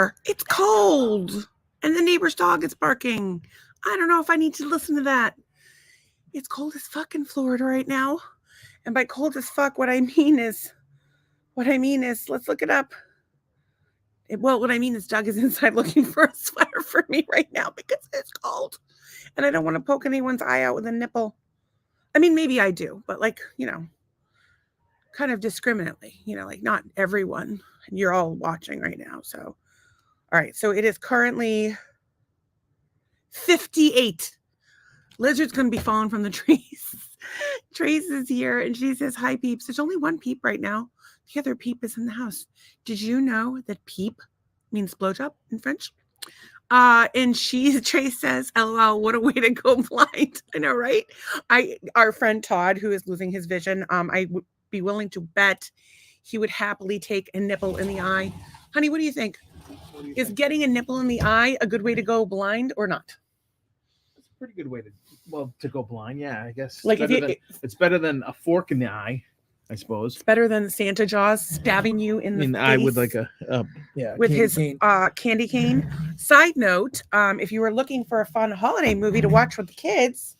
door. It's cold. And the neighbor's dog is barking. I don't know if I need to listen to that. It's cold as fuck in Florida right now. And by cold as fuck, what I mean is, let's look it up. What I mean is Doug is inside looking for a sweater for me right now because it's cold. And I don't want to poke anyone's eye out with a nipple. I mean, maybe I do, but kind of discriminately, like not everyone. And you're all watching right now. So, all right. So it is currently 58. Lizard's going to be falling from the trees. Trace is here and she says, hi, peeps. There's only one peep right now. The other peep is in the house. Did you know that peep means blowjob in French? And Trace says, LOL, what a way to go blind. I know, right? Our friend Todd, who is losing his vision, I would be willing to bet he would happily take a nipple in the eye. Honey, what do you think? Is getting a nipple in the eye a good way to go blind or not? It's a pretty good way to go blind. Yeah, I guess. Like it's better than a fork in the eye, I suppose. It's better than Santa Jaws stabbing you in the face eye with like with his candy cane. Side note, if you were looking for a fun holiday movie to watch with the kids,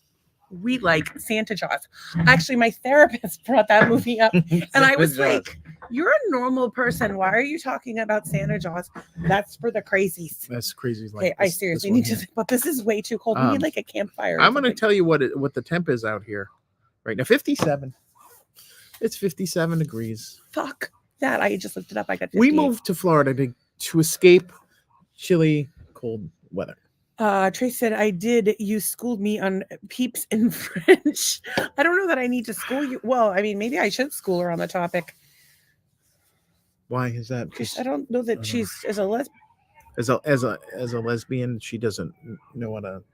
we like Santa Jaws. Actually, my therapist brought that movie up, and I was like, "You're a normal person. Why are you talking about Santa Jaws? That's for the crazies." That's crazy. Okay, I seriously need to. But this is way too cold. We need like a campfire. I'm going to tell you what the temp is out here right now. 57. It's 57 degrees. Fuck that! I just looked it up. I got. 58. We moved to Florida to escape chilly, cold weather. Trace said, I did. You schooled me on peeps in French. I don't know that I need to school you. Well, I mean, maybe I should school her on the topic. Why is that? Because I don't know that she's as a lesbian, she doesn't know what a.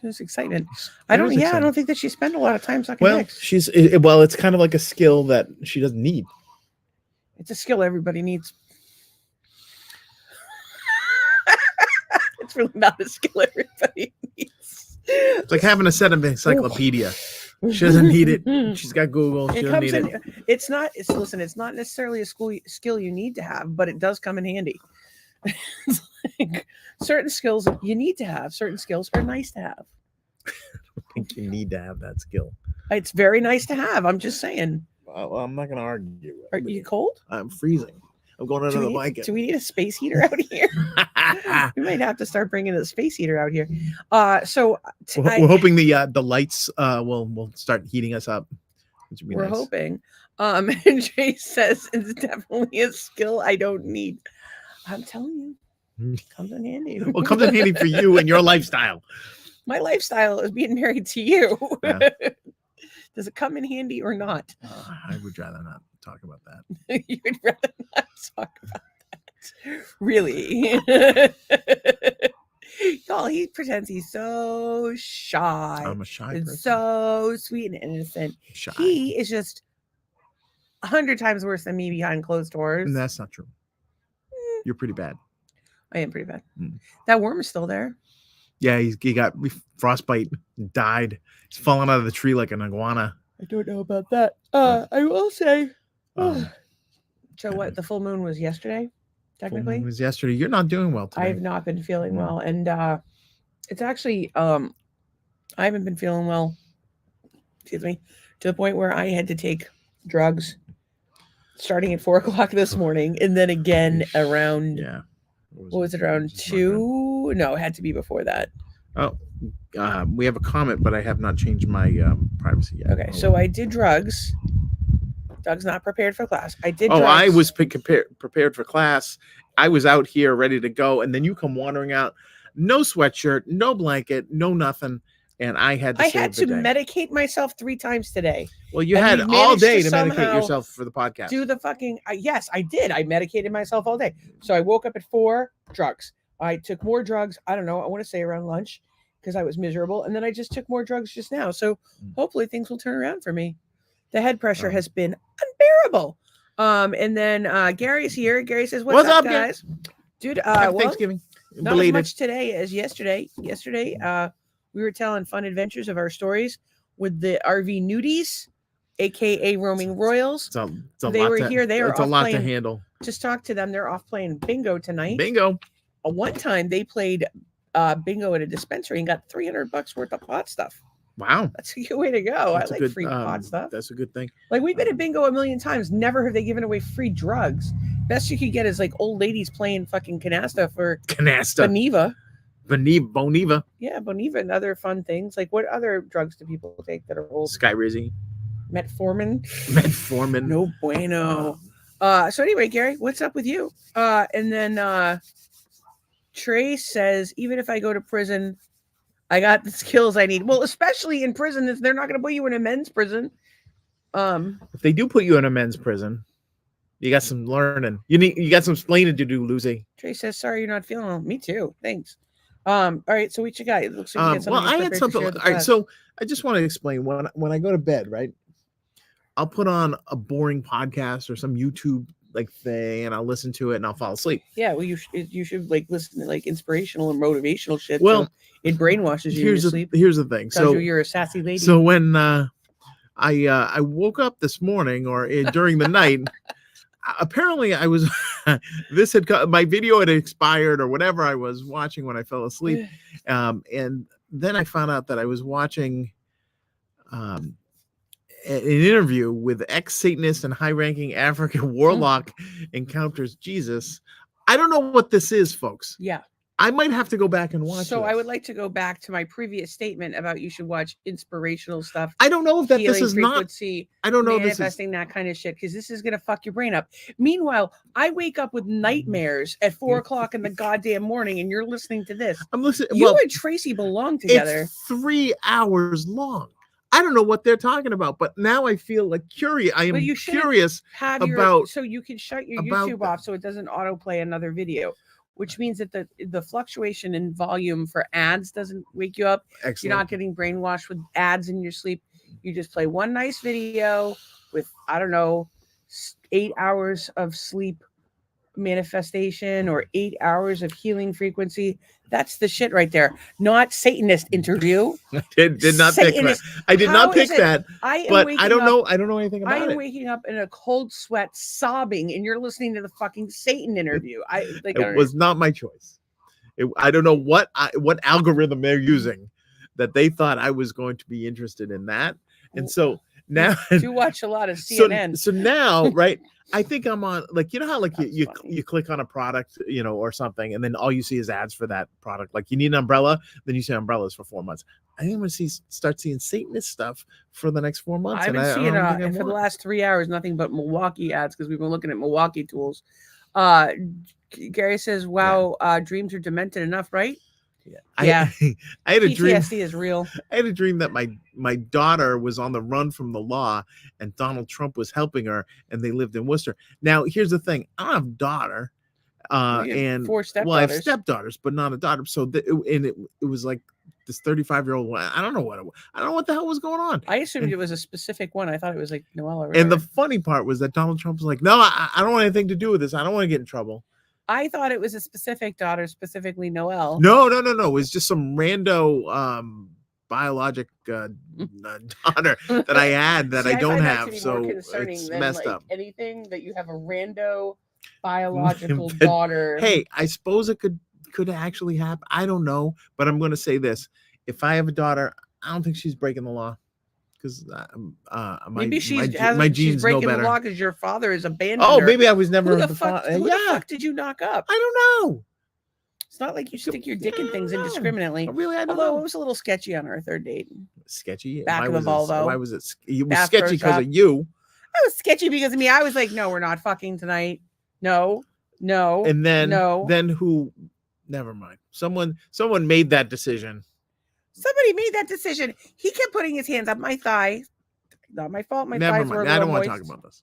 It's excitement. I don't think that she spent a lot of time sucking dicks. It's kind of like a skill that she doesn't need. It's a skill everybody needs. It's really not a skill everybody needs. It's like having a set of encyclopedia. She doesn't need it. She's got Google. She doesn't need it. It's not necessarily a skill you need to have, but it does come in handy. It's like certain skills you need to have. Certain skills are nice to have. I don't think you need to have that skill. It's very nice to have. I'm just saying. Well, I'm not going to argue. Are you cold? I'm freezing. I'm going under the blanket. Do we need a space heater out here? We might have to start bringing a space heater out here. So we're hoping the lights will start heating us up. We're hoping. And Jay says it's definitely a skill I don't need. I'm telling you, it comes in handy. Well, it comes in handy for you and your lifestyle. My lifestyle is being married to you. Yeah. Does it come in handy or not? I would rather not talk about that. You'd rather not talk about that. Really? Y'all, he pretends he's so shy. I'm a shy person. So sweet and innocent. Shy. He is just 100 times worse than me behind closed doors. And that's not true. You're pretty bad. I am pretty bad. That worm is still there. Yeah, he got frostbite, died. He's falling out of the tree like an iguana. I don't know about that. I will say. So what? The full moon was yesterday, technically? Full moon was yesterday. You're not doing well today. I've not been feeling well. And it's actually, I haven't been feeling well, excuse me, to the point where I had to take drugs starting at 4:00 this morning. And then again around, what was it, around 2? No, it had to be before that. Oh, we have a comment, but I have not changed my privacy yet. Okay, so I did drugs. Doug's not prepared for class. I did drugs. I was prepared for class. I was out here ready to go, and then you come wandering out. No sweatshirt, no blanket, no nothing. And I had to medicate myself 3 times today. Well, you had all day to medicate yourself for the podcast. Do the fucking yes, I did. I medicated myself all day. So I woke up at 4, drugs. I took more drugs. I don't know. I want to say around lunch because I was miserable, and then I just took more drugs just now. So hopefully things will turn around for me. The head pressure has been unbearable. And then Gary's here. Gary says, "What's up, guys?" Dude, Thanksgiving. Not as much today as yesterday. Yesterday, we were telling fun adventures of our stories with the RV nudies. aka Roaming Royals. It's a They lot were to, here. They are it's a off lot to playing. handle. Just talk to them. They're off playing bingo tonight. Bingo. One time they played bingo at a dispensary and got $300 worth of pot stuff. Wow. That's a good way to go. That's I like good, free pot stuff. That's a good thing. Like, we've been at bingo a million times. Never have they given away free drugs. Best you could get is like old ladies playing fucking canasta for Boniva. Boniva. Yeah, Boniva and other fun things. Like, what other drugs do people take that are old? Skyrizi. Metformin. No bueno. So anyway, Gary, what's up with you? And then Trey says, even if I go to prison, I got the skills I need. Well, especially in prison, they're not going to put you in a men's prison. If they do put you in a men's prison, you got some learning. You got some explaining to do, Lucy. Trey says, sorry, you're not feeling well. Me too. Thanks. All right. So what you got? It looks like you got something. Well, I had something. All right. So I just want to explain when I go to bed, right? I'll put on a boring podcast or some YouTube like thing, and I'll listen to it and I'll fall asleep. Yeah. Well, you should like listen to like inspirational and motivational shit. Well, so it brainwashes you in your sleep. Here's the thing. So you're a sassy lady. So when I woke up this morning or during the night, apparently I was my video had expired or whatever I was watching when I fell asleep, and then I found out that I was watching an interview with ex-Satanist and high-ranking African warlock encounters Jesus. I don't know what this is, folks. Yeah. I might have to go back and watch. So I would like to go back to my previous statement about you should watch inspirational stuff. I don't know if that this is frequency, not. I don't know manifesting that kind of shit because this is gonna fuck your brain up. Meanwhile, I wake up with nightmares at 4 o'clock in the goddamn morning, and you're listening to this. I'm listening. You and Tracy belong together. It's 3 hours long. I don't know what they're talking about, but now I feel like curious. I am curious about. So you can shut your YouTube off so it doesn't autoplay another video. Which means that the fluctuation in volume for ads doesn't wake you up. Excellent. You're not getting brainwashed with ads in your sleep. You just play one nice video with, I don't know, 8 hours of sleep manifestation or 8 hours of healing frequency. That's the shit right there. Not Satanist interview. I did not pick that. I did not pick that. But I don't know. I don't know anything about it. I am waking up in a cold sweat, sobbing, and you're listening to the fucking Satan interview. It was not my choice. I don't know what algorithm they're using that they thought I was going to be interested in that. And so now you watch a lot of CNN. So now, right? I think I'm on, like, you know how like you click on a product, you know, or something, and then all you see is ads for that product. Like, you need an umbrella, then you see umbrellas for 4 months. I think I'm gonna start seeing Satanist stuff for the next 4 months. I've been seeing for the last 3 hours nothing but Milwaukee ads because we've been looking at Milwaukee tools. Gary says, "Wow, dreams are demented enough, right?" Yeah. I had a dream. PTSD is real. I had a dream that my daughter was on the run from the law and Donald Trump was helping her and they lived in Worcester. Now, here's the thing. I don't have a daughter. And 4 stepdaughters. Well, I have stepdaughters, but not a daughter. So it was like this 35-year-old one. I don't know what the hell was going on. I assumed it was a specific one. I thought it was like Noella. And the funny part was that Donald Trump was like, no, I don't want anything to do with this. I don't want to get in trouble. I thought it was a specific daughter, specifically Noelle. No. It was just some rando biologic daughter that I had that I don't have. So it's messed up. Anything that you have a rando biological daughter. Hey, I suppose it could actually happen. I don't know, but I'm going to say this: if I have a daughter, I don't think she's breaking the law. Because maybe she's breaking the law because your father is abandoned. Oh, maybe I was never. Who the fuck did you knock up? I don't know. It's not like you stick your dick in things indiscriminately. Really, I don't know. Although it was a little sketchy on our third date. Sketchy. Back of the Volvo. Why was it? It was sketchy because of you. It was sketchy because of me. I was like, no, we're not fucking tonight. No. And then who? Never mind. Someone made that decision. Somebody made that decision. He kept putting his hands up my thigh. Not my fault. My thighs were a little I don't want moist. to talk about this.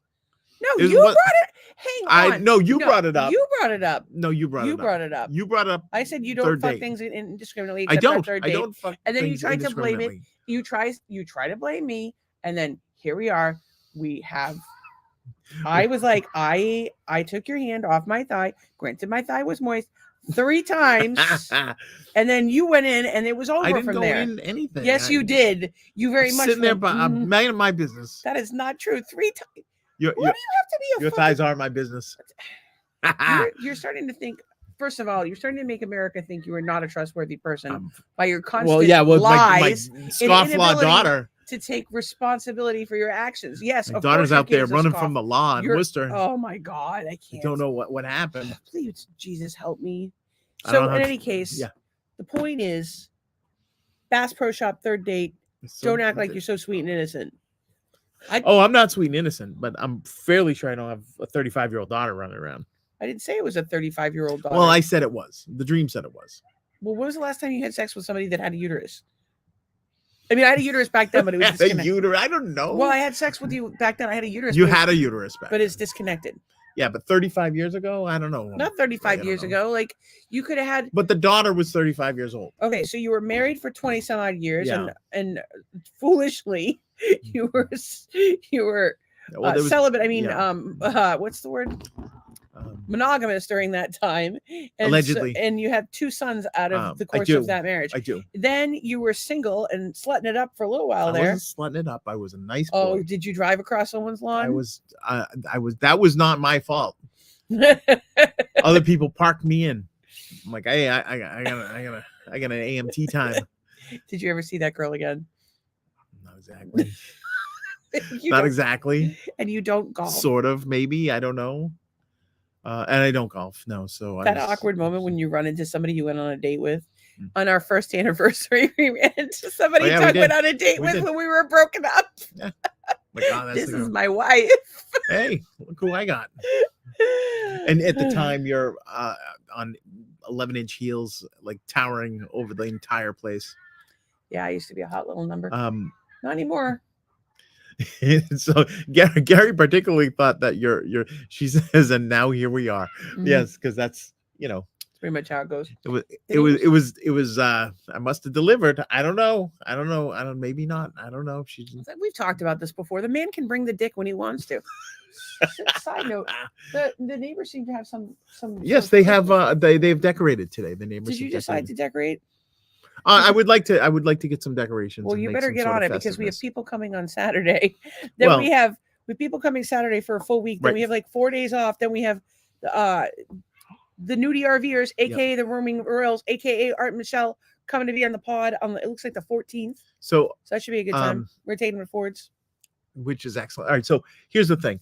No, you brought it. Hang on. No, you brought it up. You brought it up. No, you brought it up. You brought it up. I said you don't fuck things indiscriminately. I don't. I don't fuck. And then you tried to blame it. You try to blame me, and then here we are. We have. I was like, I took your hand off my thigh. Granted, my thigh was moist. 3 times, and then you went in, and it was over I didn't from go there. in anything. Yes, you did. You very I'm much sitting there, went, but I'm minding my business. that is not true. 3 times. Your Why do you have to be a your fucking... thighs are my business. You're starting to think. First of all, you're starting to make America think you are not a trustworthy person by your constant Well, yeah, well, my lies scofflaw inability daughter. to take responsibility for your actions. Yes, My of daughter's course your out there kids are running scoff. from the law in You're- Worcester. Oh my God, I I can't. don't know what happened. Please, Jesus, help me. I don't So, know in how- any case, yeah. the point is, Bass Pro Shop third date. So- Don't act like you're so sweet and innocent. Oh, I'm not sweet and innocent, but I'm fairly sure I don't have a 35-year-old daughter running around. I didn't say it was a 35-year-old daughter. Well, I said it was. The dream said it was. Well, when was the last time you had sex with somebody that had a uterus? I mean, I had a uterus back then, but it was a disconnected. uterus. I don't know. Well, I had sex with you back then. I had a uterus. You but had a uterus back but then. it's disconnected. Yeah, but 35 years ago, I don't know. Not I 35 don't years know. ago. Like, you could have had. But the daughter was 35 years old. Okay, so you were married for 20 some odd years, Yeah. and foolishly you were Well, there was, celibate. I mean, yeah. what's the word? Monogamous during that time, and Allegedly. and you have 2 sons out of the I course do. of that marriage. I do. Then you were single and slutting it up for a little while I there. wasn't slutting it up. I was a nice boy. Oh, did you drive across someone's lawn? I was. That was not my fault. Other people parked me in. I'm like, hey, I got an AMT time. Did you ever see that girl again? Not exactly. You Not don't- exactly. And you don't golf. Sort of, maybe. I don't know. And I don't golf. No. So That awkward moment when you run into somebody you went on a date with. Mm. On our first anniversary, we ran into somebody yeah, we Doug did. went on a date We with did. when we were broken up. Like, oh, that's This the is girl. my wife. Hey, look who I got. And at the time, you're on 11-inch heels, like towering over the entire place. Yeah, I used to be a hot little number. Not anymore. So Gary particularly thought that you're. She says, and now here we are. Mhm. Yes, because that's That's pretty much how it goes. It was. I must have delivered. I don't know. Maybe not. I don't know. We've talked about this before. The man can bring the dick when he wants to. Side note: the neighbors seem to have some. Yes, they have. They've decorated today. The neighbors. Did you decide to decorate? I would like to get some decorations. Well, and you make better some get sort on of it because we have festiveness. people coming on Saturday. Then Well- we have people coming Saturday for a full week. Then Right. we have like 4 days off. Then we have the nudie RVers, aka the Roaming Royals, aka Art and Michelle, coming to be on the pod on it looks like the 14th. So, So that should be a good time. We're taking the Fords. which is excellent. All right. So here's the thing.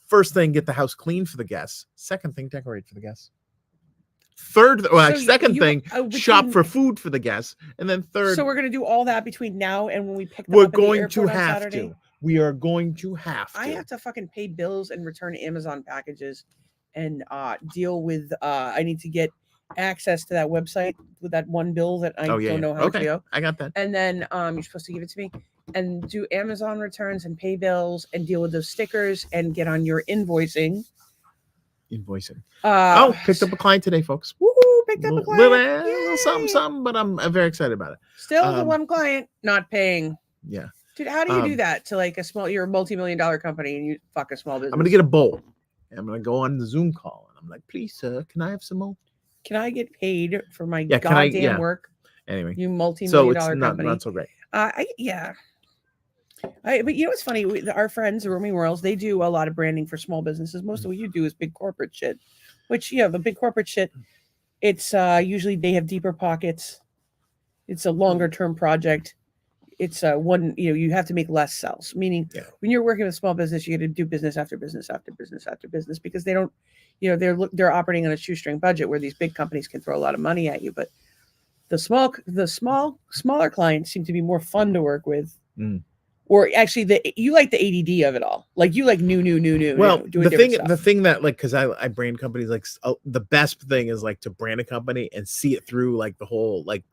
First thing, get the house clean for the guests. Second thing, decorate for the guests. Third, second thing, shop for food for the guests. And then third, So we're gonna do all that between now and when we pick them we're up at the going to airport on have Saturday? to. We are going to have to. I have to fucking pay bills and return Amazon packages and deal with I need to get access to that website with that one bill that I don't know how to go. I got that. And then you're supposed to give it to me and do Amazon returns and pay bills and deal with those stickers and get on your invoicing. Invoicing. Oh, Picked up a client today, folks. Woohoo, picked up a client. Little something, but I'm very excited about it. Still the one client not paying. Yeah. Dude, how do you do that to like you're a multi-million-dollar company and you fuck a small business? I'm gonna get a bowl. I'm gonna go on the Zoom call and I'm like, please, sir, can I have some more? Can I get paid for my Yeah, can I- goddamn yeah. work? Anyway, You so multi-million-dollar it's company. not so great. But you know what's funny? Our friends, the Roaming Worlds, they do a lot of branding for small businesses. Most of what you do is big corporate shit, which, the big corporate shit, it's usually they have deeper pockets. It's a longer term project. It's one, you have to make less sales, meaning when you're working with a small business, you got to do business after business after business after business because they don't, they're operating on a shoestring budget where these big companies can throw a lot of money at you. But the smaller clients seem to be more fun to work with. Mm. Or actually, you like the ADD of it all. Like you like new. Well, doing the thing that like, because I brand companies, like the best thing is like to brand a company and see it through like the whole like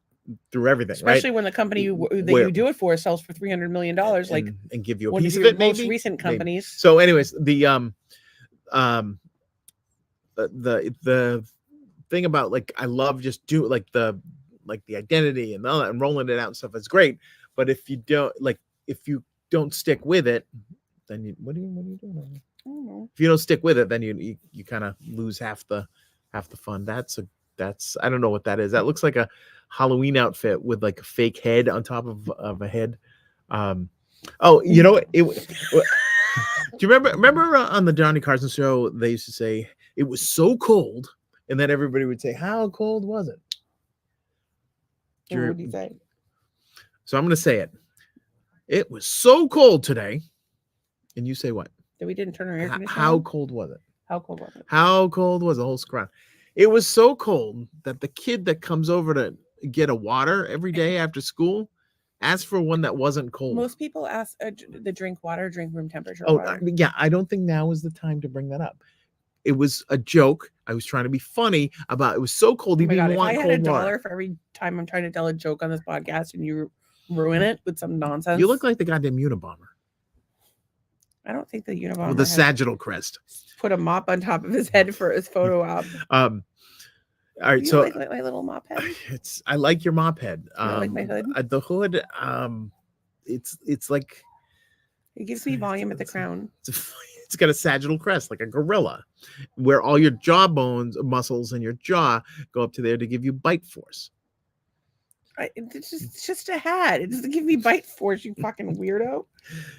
through everything, especially right? when the company you do it for sells for $300 million, like and give you a one piece of of your it. most Maybe recent companies. Maybe. So, anyways, the thing about like I love just do like the identity and all that and rolling it out and stuff. It's great, but if you don't stick with it, then what are you doing? I don't know. If you don't stick with it, then you kind of lose half the fun. That's a That's I don't know what that is. That looks like a Halloween outfit with like a fake head on top of a head. Oh, you know what? Do you remember on the Johnny Carson show they used to say it was so cold, and then everybody would say, "How cold was it?" What would you say? So I'm going to say it. It was so cold today, and you say what? That we didn't turn our air conditioner How on? cold was it? How cold was it? How cold was the whole scrap? It was so cold that the kid that comes over to get a water every day after school asked for one that wasn't cold. Most people ask the drink room temperature Oh, water. yeah. I don't think now is the time to bring that up. It was a joke. I was trying to be funny about it was so cold. He Oh my didn't God, want if I cold had $1 water. for every time I'm trying to tell a joke on this podcast and you ruin it with some nonsense. You look like the goddamn Unabomber I don't think the Unabomber with the has sagittal crest. put a mop on top of his head for his photo op. All right, You so like my little mop head? I like your mop head. You like my hood? The hood, it's like It gives me volume at the crown. it's got a sagittal crest like a gorilla, where all your jawbones, muscles in your jaw go up to there to give you bite force. It's just a hat. It doesn't give me bite force, you fucking weirdo.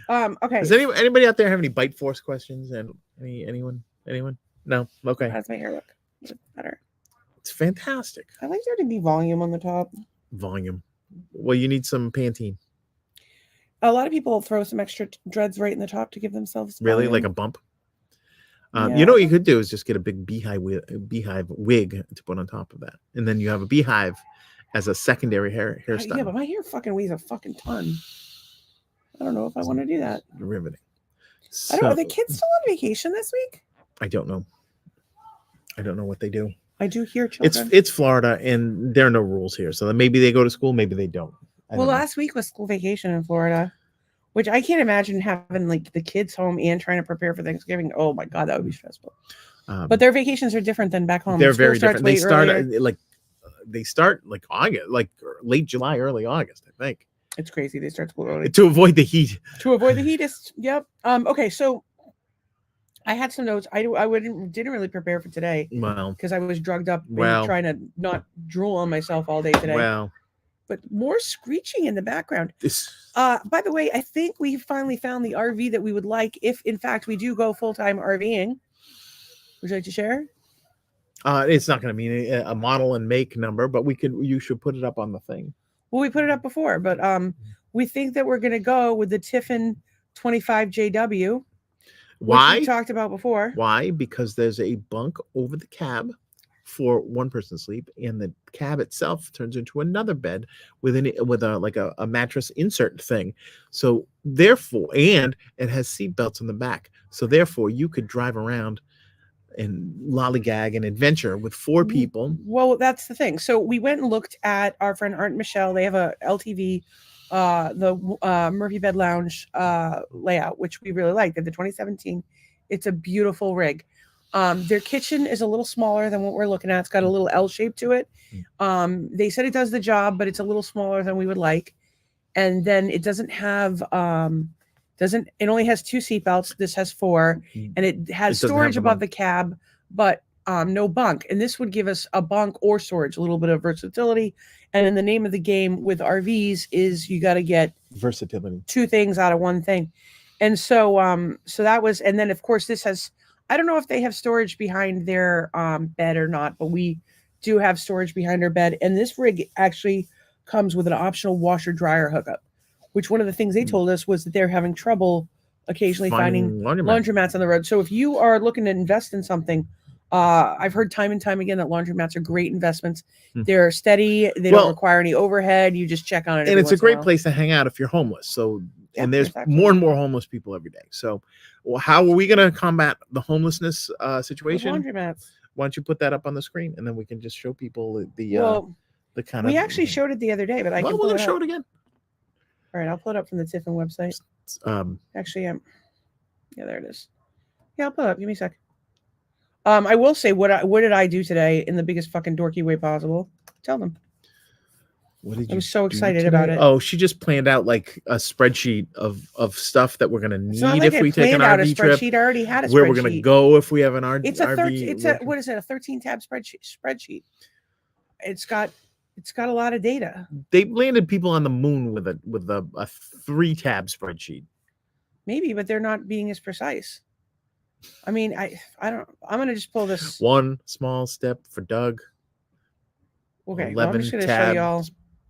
Okay. Does anybody out there have any bite force questions? And anyone? No. Okay. How does my hair look? Is it better? It's fantastic. I like there to be volume on the top. Volume. Well, you need some Pantene. A lot of people throw some extra dreads right in the top to give themselves Really, volume. like a bump. Yeah. You know what you could do is just get a big beehive wig to put on top of that, and then you have a beehive as a secondary hairstyle. Yeah, but my hair fucking weighs a fucking ton. I don't know if I want to do that. Riveting. I don't know. Are the kids still on vacation this week? I don't know. I don't know what they do. I do hear children. It's Florida, and there are no rules here. So maybe they go to school, maybe they don't. Well, last week was school vacation in Florida, which I can't imagine having like the kids home and trying to prepare for Thanksgiving. Oh my God, that would be stressful. But their vacations are different than back home. They're School very starts different. way earlier. They start like August, like late July, early August, I think. It's crazy. They start school early. To avoid the heat. To avoid the heatist. Yep. Okay, so I had some notes. I didn't really prepare for today. Well, because I was drugged up and trying to not drool on myself all day today. Well, but more screeching in the background. By the way, I think we finally found the RV that we would like if, in fact, we do go full-time RVing. Would you like to share? It's not going to mean a model and make number, but you should put it up on the thing. Well, we put it up before, but we think that we're going to go with the Tiffin 25JW. Why? Which we talked about before. Why? Because there's a bunk over the cab for one person to sleep, and the cab itself turns into another bed with a mattress insert thing. So therefore, and it has seat belts on the back. So therefore, you could drive around and lollygag and adventure with 4 people. Well, that's the thing. So we went and looked at our friend Art and Michelle. They have a LTV, the Murphy Bed Lounge layout, which we really like. They're the 2017. It's a beautiful rig. Their kitchen is a little smaller than what we're looking at. It's got a little L shape to it. They said it does the job, but it's a little smaller than we would like. And then it doesn't have it only has 2 seat belts. This has 4, and it has storage above the cab, but no bunk. And this would give us a bunk or storage, a little bit of versatility. And in the name of the game with RVs is you got to get versatility, 2 things out of one thing. And so so that was, and then of course this has, I don't know if they have storage behind their bed or not, but we do have storage behind our bed. And this rig actually comes with an optional washer dryer hookup, which one of the things they told us was that they're having trouble occasionally finding laundromats on the road. So if you are looking to invest in something, I've heard time and time again that laundromats are great investments. They're steady. They don't require any overhead. You just check on it. And it's a great place to hang out if you're homeless. So, and there's more and more homeless people every day. So how are we going to combat the homelessness situation? With laundromats. Why don't you put that up on the screen and then we can just show people the kind of. We actually showed it the other day, but I can we're going to show it again. All right, I'll pull it up from the Tiffin website. Actually, yeah, there it is. Yeah, I'll pull it up. Give me a sec. I will say what did I do today in the biggest fucking dorky way possible? Tell them. What did you? I was so excited about it. Oh, she just planned out like a spreadsheet of stuff that we're gonna need if we take an RV trip. I already had a spreadsheet. Where we're gonna go if we have an RV. It's a what is it? A 13-tab spreadsheet. it's got a lot of data. They landed people on the moon with a 3-tab spreadsheet. Maybe, but they're not being as precise. I mean, I don't. I'm gonna just pull this. One small step for Doug. Okay, well, I'm just gonna show 11-tab y'all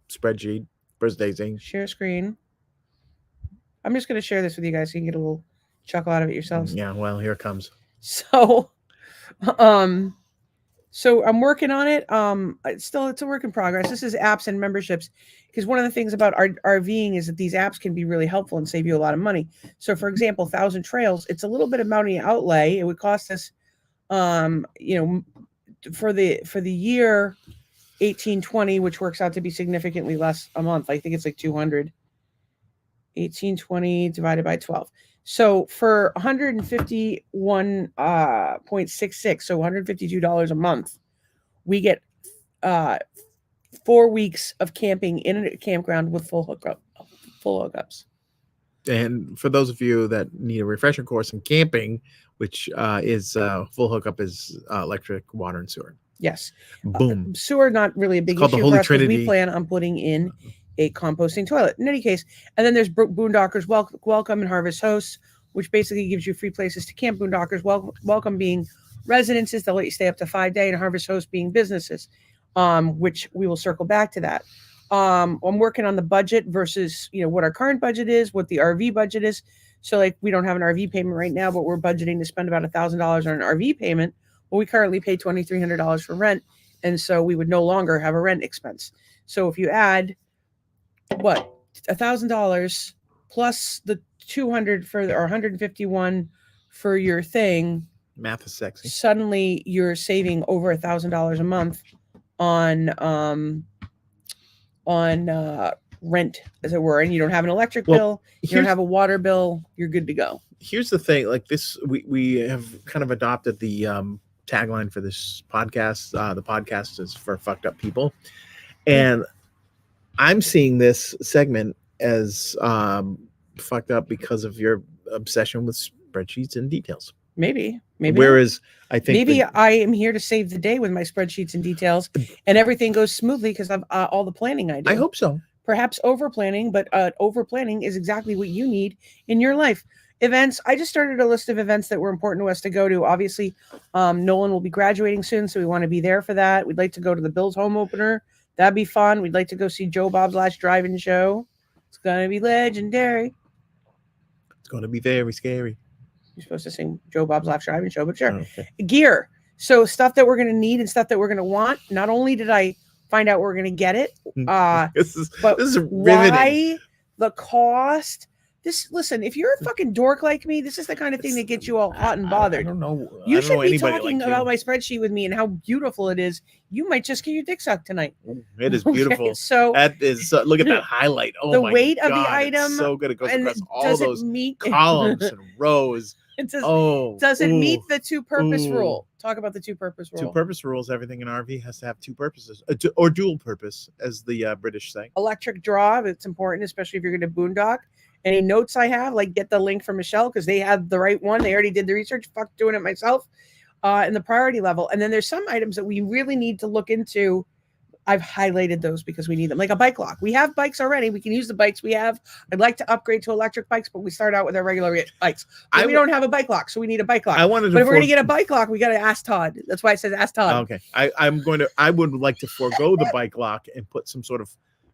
spreadsheet. Birthday thing. share screen. I'm just gonna share this with you guys so you can get a little chuckle out of it yourselves. Yeah, well, here it comes. So, so I'm working on it. It's a work in progress. This is apps and memberships, because one of the things about RVing is that these apps can be really helpful and save you a lot of money. So, for example, 1,000 Trails, it's a little bit of money outlay. It would cost us, you know, for the year 1820, which works out to be significantly less a month. I think it's like 200. 1820 divided by 12. So for 151.66, so $152 a month, we get 4 weeks of camping in a campground with full hookups. And for those of you that need a refresher course in camping, which is full hookup is electric, water, and sewer. Yes. Boom. Sewer, not really a big called the issue Holy for us because we Trinity. plan on putting in a composting toilet. In any case, and then there's Boondockers Welcome and Harvest Hosts, which basically gives you free places to camp. Boondockers Welcome being residences that let you stay up to 5 days, and Harvest Hosts being businesses, which we will circle back to that. I'm working on the budget versus, you know, what our current budget is, what the RV budget is. So like we don't have an RV payment right now, but we're budgeting to spend about $1,000 on an RV payment. Well, we currently pay $2,300 for rent, and so we would no longer have a rent expense. So if you add what, $1,000 plus the 200 for or 151 for your thing, Math is sexy. suddenly you're saving over $1,000 a month on rent, as it were, and you don't have an electric bill, you don't have a water bill, you're good to go. Here's the thing, like this, we have kind of adopted the tagline for this podcast. The podcast is for fucked up people, and I'm seeing this segment as fucked up because of your obsession with spreadsheets and details. Maybe. Whereas I think I am here to save the day with my spreadsheets and details, and everything goes smoothly because of all the planning I do. I hope so. Perhaps over planning, but over planning is exactly what you need in your life. Events. I just started a list of events that were important to us to go to. Obviously, Nolan will be graduating soon, so we want to be there for that. We'd like to go to the Bills home opener. That'd be fun. We'd like to go see Joe Bob's last drive-in show. It's gonna be legendary. It's gonna be very scary. You're supposed to sing Joe Bob's last drive-in show, but sure. Oh, okay. Gear. So stuff that we're gonna need and stuff that we're gonna want. Not only did I find out we're gonna get it, this is riveting. Why the cost? Listen, if you're a fucking dork like me, this is the kind of thing that gets you all hot and bothered. I don't know. You I don't should know be anybody talking like about you. my spreadsheet with me and how beautiful it is. You might just get your dick sucked tonight. It is beautiful. Okay, so that is look at that highlight. Oh the my weight God, of the item, it's so good. It goes and across all does those it meet columns and rows. It does, Oh, does it ooh, meet the two-purpose ooh. rule? Talk about the two-purpose rule. Two-purpose rules. Everything in RV has to have two purposes, or dual purpose, as the British say. Electric draw. It's important, especially if you're going to boondock. Any notes I have, like get the link from Michelle because they had the right one. They already did the research. Fuck doing it myself. And the priority level. And then there's some items that we really need to look into. I've highlighted those because we need them. Like a bike lock. We have bikes already. We can use the bikes we have. I'd like to upgrade to electric bikes, but we start out with our regular bikes. But we don't have a bike lock, so we need a bike lock. But if we're going to get a bike lock, we got to ask Todd. That's why it says ask Todd. Okay. I would like to forego the bike lock and put some sort of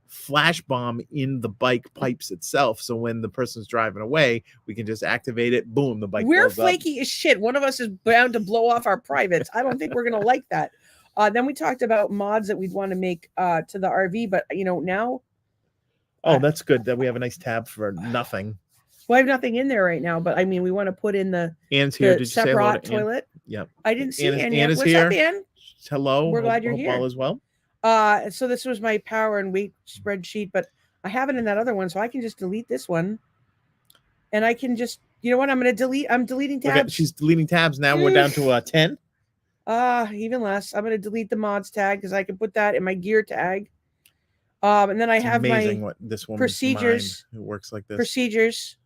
flash bomb in the bike pipes itself. So when the person's driving away, we can just activate it. Boom, the bike We're blows flaky as shit. One of us is bound to blow off our privates. I don't think we're going to like that. Then we talked about mods that we'd want to make to the RV, but now. Oh, that's good that we have a nice tab for nothing. Well, I have nothing in there right now, but I mean, we want to put in the Anne's here. Did you say hello to toilet. Yep. I didn't see Anne yet. Anne is What's here. up, Anne? Hello. We're glad you're hope here. all is well. So this was my power and weight spreadsheet, but I have it in that other one, so I can just delete this one, and I can just, you know what? I'm deleting tabs. Okay, she's deleting tabs now. We're down to 10. Even less. I'm going to delete the mods tag because I can put that in my gear tag. And then I have amazing my what this woman's procedures. mind who works like this. Procedures.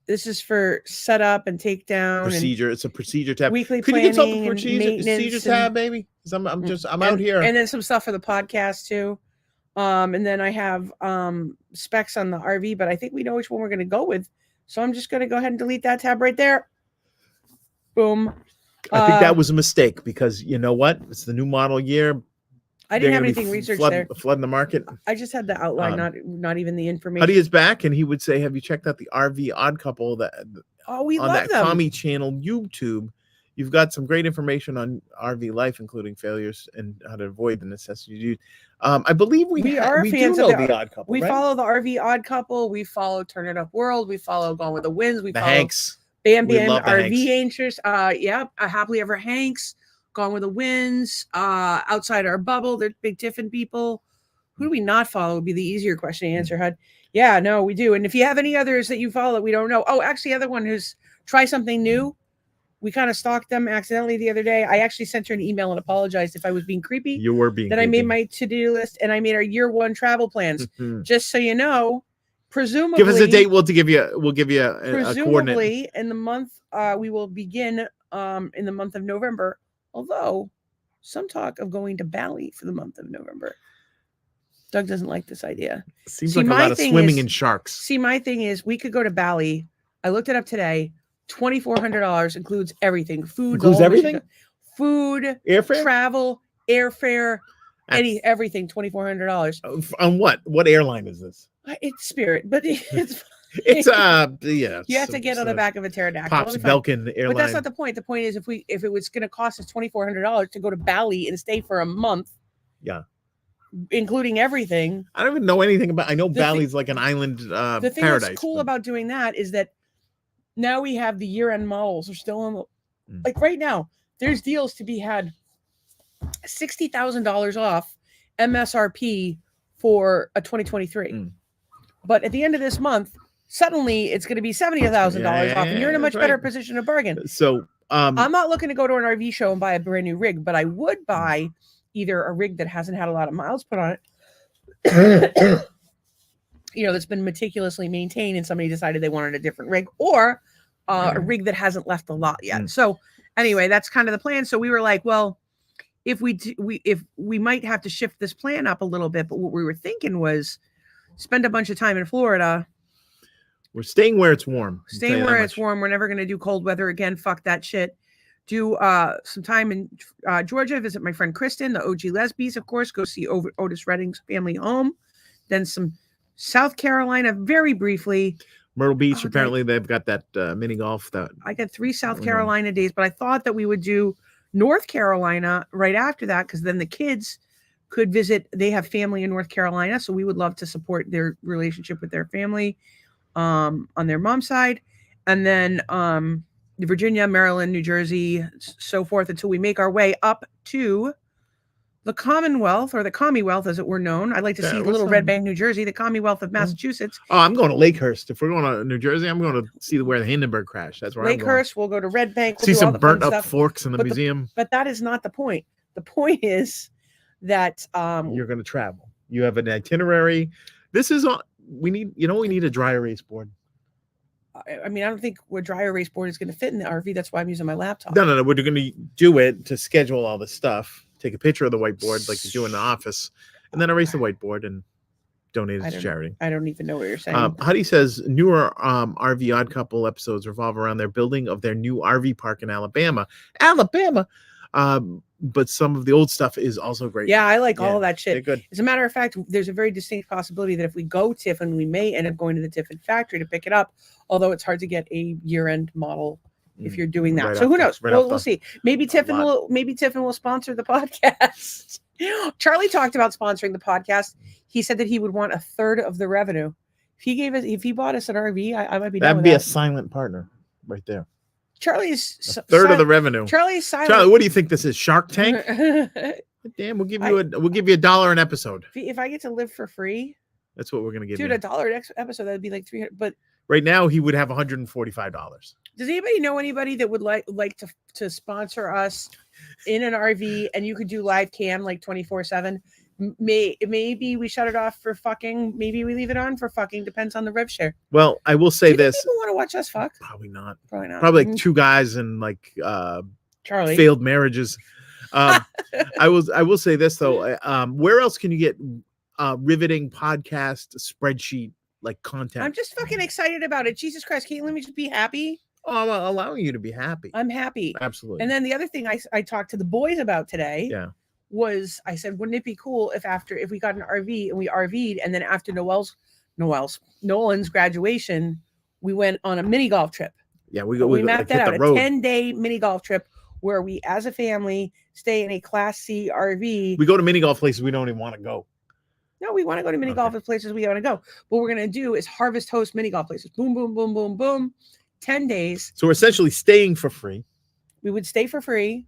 This is for setup and takedown. Procedure. It's a procedure tab. Weekly Could planning you get something and procedure maintenance tab, baby? 'Cause I'm out here. And then some stuff for the podcast too. And then I have specs on the RV, but I think we know which one we're going to go with. So I'm just going to go ahead and delete that tab right there. Boom. I think that was a mistake because you know what? It's the new model year. I didn't have anything researched there. Flooding the market. I just had the outline, not even the information. Huddy is back, and he would say, "Have you checked out the RV Odd Couple we on love that them. commie channel YouTube? You've got some great information on RV life, including failures and how to avoid the necessity. I believe we are fans do of know the Odd Couple. We right? follow the RV Odd Couple. We follow Turn It Up World. We follow Gone with the Winds. We follow Hanks. Bam Bam RV Anchors. Happily Ever Hanks. Gone with the Winds. Outside Our Bubble. They're big Tiffin people. Who do we not follow would be the easier question to answer, Hud. Yeah, no, we do. And if you have any others that you follow that we don't know. Oh, actually, the other one who's try something new. We kind of stalked them accidentally the other day. I actually sent her an email and apologized if I was being creepy. You were being creepy. I made my to-do list and I made our year one travel plans. Just so you know, presumably give us a date. We'll give you a coordinate. Presumably in the month we will begin in the month of November. Although some talk of going to Bali for the month of November. Doug doesn't like this idea. Seems like a lot of swimming in sharks. See, my thing is we could go to Bali. I looked it up today. $2,400 includes everything. Food, includes everything. Food, airfare, travel, airfare, everything. $2,400. On what? What airline is this? It's Spirit, but it's it's yeah. You have to get on the back of a pterodactyl. Pops Belkin airline. But that's not the point. The point is if it was going to cost us $2,400 to go to Bali and stay for a month. Yeah. Including everything. I don't even know anything about. I know Bali's like an island paradise. The thing that's cool about doing that is that now we have the year-end models are still on the like right now. There's deals to be had $60,000 off MSRP for a 2023. But at the end of this month, suddenly it's going to be $70,000 off, and you're in a much better position to bargain. So I'm not looking to go to an RV show and buy a brand new rig, but I would buy either a rig that hasn't had a lot of miles put on it. That's been meticulously maintained and somebody decided they wanted a different rig, or a rig that hasn't left the lot yet. So anyway, that's kind of the plan. So we were like, well, if we might have to shift this plan up a little bit, but what we were thinking was spend a bunch of time in Florida. We're staying where it's warm. Staying where it's warm. We're never going to do cold weather again. Fuck that shit. Do some time in Georgia, visit my friend Kristen, the OG Lesbies, of course, go see Otis Redding's family home. Then some South Carolina, very briefly. Myrtle Beach, apparently they've got that mini golf. I got 3 South Carolina days, but I thought that we would do North Carolina right after that, because then the kids could visit. They have family in North Carolina, so we would love to support their relationship with their family on their mom's side. And then Virginia, Maryland, New Jersey, so forth, until we make our way up to the Commonwealth, or the Commonwealth as it were known. I'd like to see little Red Bank, New Jersey, the Commonwealth of Massachusetts. Oh, I'm going to Lakehurst. If we're going to New Jersey, I'm going to see where the Hindenburg crashed. That's where Lakehurst, we'll go to Red Bank. See some burnt up forks in the museum. But that is not the point. The point is that you're going to travel. You have an itinerary. This is we need a dry erase board. I mean, I don't think a dry erase board is going to fit in the RV. That's why I'm using my laptop. No. We're going to do it to schedule all this stuff. Take a picture of the whiteboard like you do in the office, and then erase the whiteboard and donate it to charity. I don't even know what you're saying. Huddy says newer RV Odd Couple episodes revolve around their building of their new RV park in Alabama. But some of the old stuff is also great. Yeah, I like all of that shit. Good. As a matter of fact, there's a very distinct possibility that if we go Tiffin, we may end up going to the Tiffin factory to pick it up, although it's hard to get a year-end model if you're doing that. So who knows? We'll see. Maybe Tiffin will sponsor the podcast. Charlie talked about sponsoring the podcast. He said that he would want a third of the revenue. If he bought us an RV, I might be down with that. That'd be a silent partner right there. Charlie's a third of the revenue. Charlie's silent. Charlie, what do you think this is? Shark Tank? Damn, we'll give you $1 an episode. If I get to live for free, that's what we're gonna give. Dude, $1 an episode, that'd be like $300. But right now, he would have $145. Does anybody know anybody that would like to sponsor us in an RV, and you could do live cam like 24/7? Maybe we shut it off for fucking. Maybe we leave it on for fucking. Depends on the rev share. Well, I will say this: people want to watch us fuck? Probably not. Probably not. Probably like 2 guys and like Charlie failed marriages. I will say this though. Where else can you get riveting podcast spreadsheet like content? I'm just fucking excited about it. Jesus Christ, can't you let me just be happy? Oh, I'm allowing you to be happy. I'm happy. Absolutely. And then the other thing I talked to the boys about today Yeah. was I said, wouldn't it be cool if we got an RV and we RV'd, and then after Nolan's graduation, we went on a mini golf trip. Yeah, we mapped that out, a 10-day mini golf trip where we as a family stay in a Class C RV. We go to mini golf places we don't even want to go. No, we want to go to mini golf places we want to go. What we're going to do is harvest host mini golf places. Boom, boom, boom, boom, boom. 10 days. So we're essentially staying for free. We would stay for free.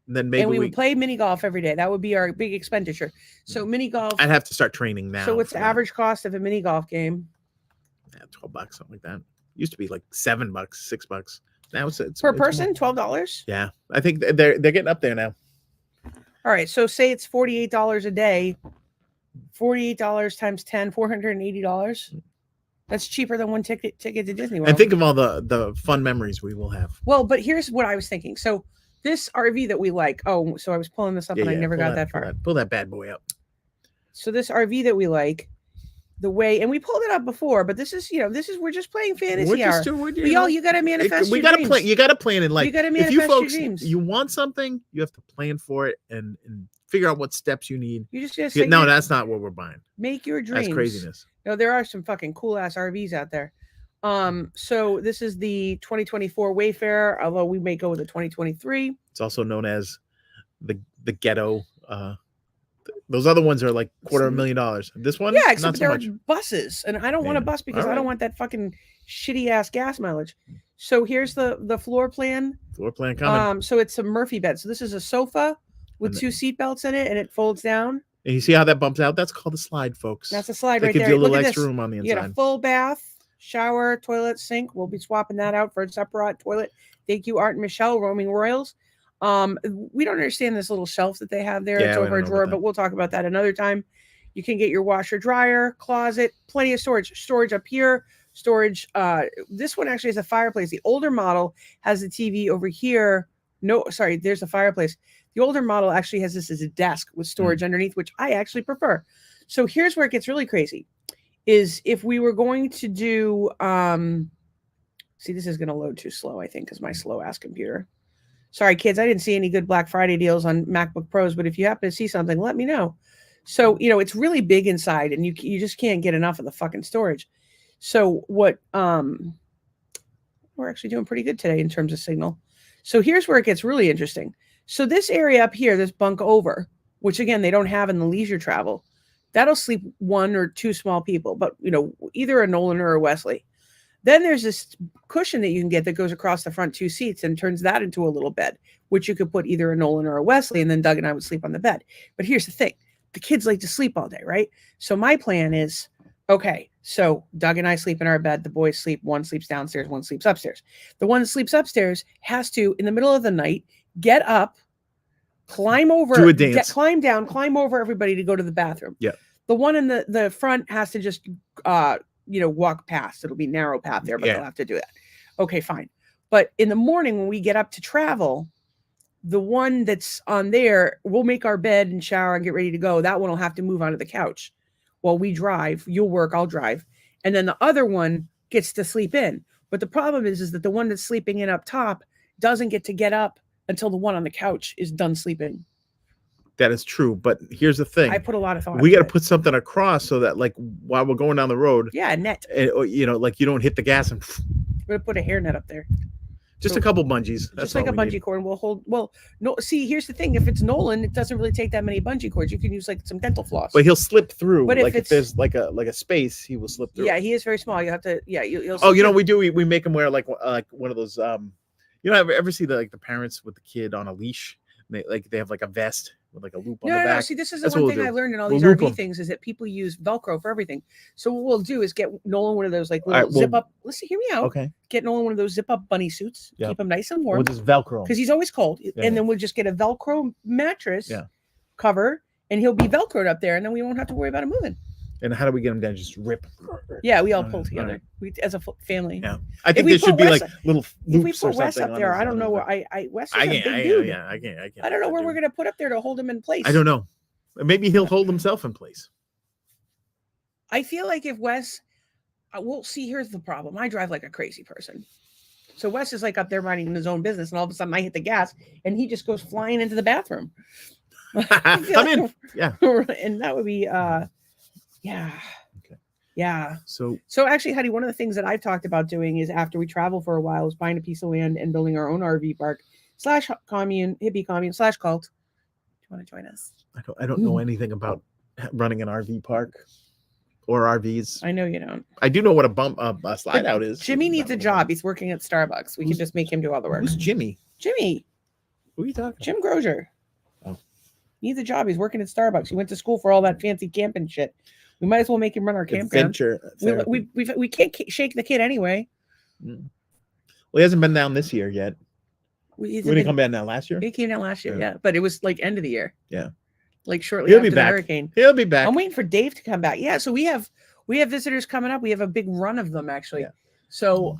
And then maybe we would play mini golf every day. That would be our big expenditure. So mini golf. I'd have to start training now. So what's the average cost of a mini golf game? Yeah, $12, something like that. Used to be like $7, $6. Now it's per person, $12. Yeah, I think they're getting up there now. All right, so say it's $48 a day. $48 times 10, $480. That's cheaper than one ticket to Disney World. And think of all the fun memories we will have. Well, but here's what I was thinking. So this RV that we like. Oh, so I was pulling this up and I never got that far. Pull that bad boy up. So this RV that we like, the way, and we pulled it up before, but this is we're just playing fantasy hour. You got to manifest. We got to plan. You got to plan in life. You got to manifest if you folks, your dreams. You want something, you have to plan for it and figure out what steps you need. You just no, that's not what we're buying. Make your dreams. That's craziness. No, there are some fucking cool ass RVs out there. So this is the 2024 Wayfarer, although we may go with the 2023. It's also known as the ghetto. Those other ones are like $250,000. This one, yeah, except not so there much. Are buses, and I don't want a bus because I don't want that fucking shitty ass gas mileage. So here's the floor plan. Floor plan coming. So it's a Murphy bed. So this is a sofa with two seat belts in it, and it folds down. And you see how that bumps out? That's called a slide, folks. That's a slide that right gives there. you a little Look extra room on the inside. You get a full bath, shower, toilet, sink. We'll be swapping that out for a separate toilet. Thank you, Art and Michelle, Roaming Royals. We don't understand this little shelf that they have there. It's over a drawer, but we'll talk about that another time. You can get your washer, dryer, closet, plenty of storage up here. Storage. This one actually has a fireplace. The older model has a TV over here. No, sorry, there's a fireplace. The older model actually has this as a desk with storage underneath, which I actually prefer. So here's where it gets really crazy. Is if we were going to do, see, this is going to load too slow, I think, because my slow ass computer. Sorry, kids, I didn't see any good Black Friday deals on MacBook Pros, but if you happen to see something, let me know. So, it's really big inside, and you just can't get enough of the fucking storage. So what, we're actually doing pretty good today in terms of signal. So here's where it gets really interesting. So this area up here, this bunk over, which again, they don't have in the leisure travel, that'll sleep one or two small people, but either a Nolan or a Wesley. Then there's this cushion that you can get that goes across the front two seats and turns that into a little bed, which you could put either a Nolan or a Wesley, and then Doug and I would sleep on the bed. But here's the thing. The kids like to sleep all day, right? So my plan is, okay, so Doug and I sleep in our bed. The boys sleep. One sleeps downstairs. One sleeps upstairs. The one that sleeps upstairs has to, in the middle of the night, get up, climb over, do a dance, climb down, climb over everybody to go to the bathroom. Yeah. The one in the front has to just, walk past. It'll be narrow path there, but they'll have to do that. Okay, fine. But in the morning when we get up to travel, the one that's on there, we'll make our bed and shower and get ready to go. That one will have to move onto the couch while we drive. You'll work, I'll drive. And then the other one gets to sleep in. But the problem is that the one that's sleeping in up top doesn't get up until the one on the couch is done sleeping. That is true. But here's the thing. I put a lot of thought. We got to put something across so that like while we're going down the road. Yeah, a net. Like you don't hit the gas and. We're going to put a hairnet up there. Just a couple bungees. That's just like a bungee cord. We'll hold. Well, no. See, here's the thing. If it's Nolan, it doesn't really take that many bungee cords. You can use like some dental floss. But he'll slip through. But if there's like a space, he will slip through. Yeah, he is very small. You have to. Yeah, you'll. Oh, we do. We make him wear like one of those. Ever see the parents with the kid on a leash? They have like a vest with like a loop on the back. No. See, this is the one thing I learned in all these RV things is that people use Velcro for everything. So what we'll do is get Nolan one of those like little zip up. Listen, hear me out. Okay. Get Nolan one of those zip up bunny suits. Yeah. Keep him nice and warm. We'll just Velcro because he's always cold. Yeah. And then we'll just get a Velcro mattress cover, and he'll be Velcroed up there, and then we won't have to worry about him moving. And how do we get them down? Just rip. Yeah, we all All pull right, together. all right. We as a family. Yeah. I think we there should put be Wes- like little If we loops or put Wes something up on there, his- I don't on know his- where Wes is I a can't. big dude. I can't. I don't know where we're gonna put up there to hold him in place. I don't know. Maybe he'll hold himself in place. I feel like if Wes, well, see, here's the problem. I drive like a crazy person. So Wes is like up there minding his own business, and all of a sudden I hit the gas, and he just goes flying into the bathroom. I'm in. Yeah. And that would be, yeah. Okay. Yeah. So actually, Heidi, one of the things that I've talked about doing is after we travel for a while is buying a piece of land and building our own RV park / commune, hippie commune / cult. Do you want to join us? I don't know anything about running an RV park or RVs. I know you don't. I do know what a slide out is. Jimmy needs a job. He's working at Starbucks. We can just make him do all the work. Who's Jimmy? Jimmy. Who are you talking Jim Grozier. Oh. Needs a job. He's working at Starbucks. He went to school for all that fancy camping shit. We might as well make him run our campground. Adventure. We can't shake the kid anyway. Well, he hasn't been down this year yet. We didn't come down now last year. He came down last year, yeah. But it was like end of the year. Yeah. Like shortly He'll after be the back. hurricane. He'll be back. I'm waiting for Dave to come back. Yeah, so we have visitors coming up. We have a big run of them actually. Yeah. So